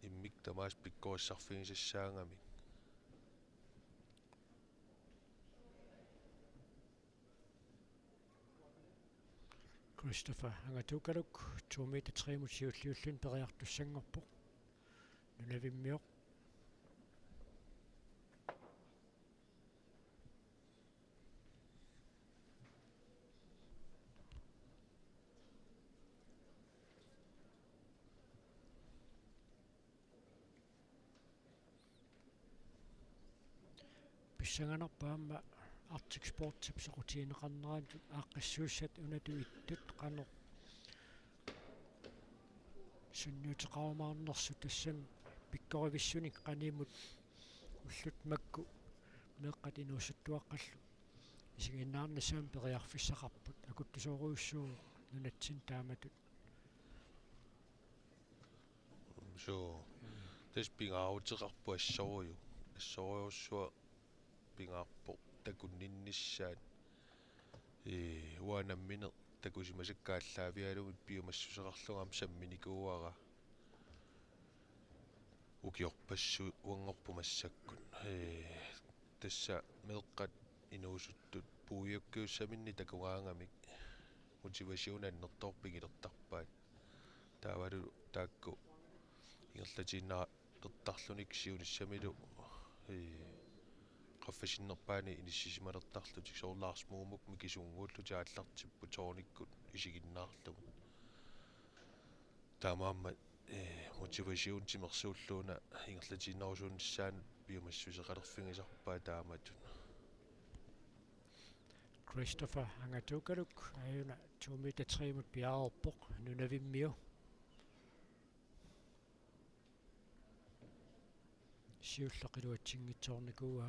иммик тамаас пиккооссарфигисассаангами Christopher ангатукалук 2 meter 3 мутсиуллиуллун периартуссангорпоқ нунавиммиоқ писсанганерпаама Arctic Sports сеқутиинеқарнераан ааққиссууссат унату иттут қано сунниутеқарумаарнерсу тассам пиккоривиссуник қанимут уллут макку меққат инуусуттуаққаллу исигиннаарнасаам периарфиссақарпут акуттусооруйуссуу нунатсин тааматут so тэс пингаутеқарпу ассоруйуссуа пингаарпо такунниннissaat уанаммине такусимасаккааллаавиалугит пиумассусеқарлугам самминикууара укиорпассу уангорпумассаккут тасса меэққат инуусуттут пуйуккиуссаминни такугаангамик мотивасиунаннерторпигилертарпаат таавалу таакку ингерлатииннаа тертарлуник сиуниссамилу qaffasinnерпаани иниссисималертарлутик соорлаарсмуумук микисунгууллу тааллартиппу тоониккут исигиннаарлугу таамаамма мотивасиун тимерсууллууна ингерлатииннарусуунissaan биумассусеқалерфигисарпаа тааматут Christopher ангатукалук аюна 2 meter 3 мут пиаарпоқ нунавиммиу сиуллақилуатсингитсоорникууа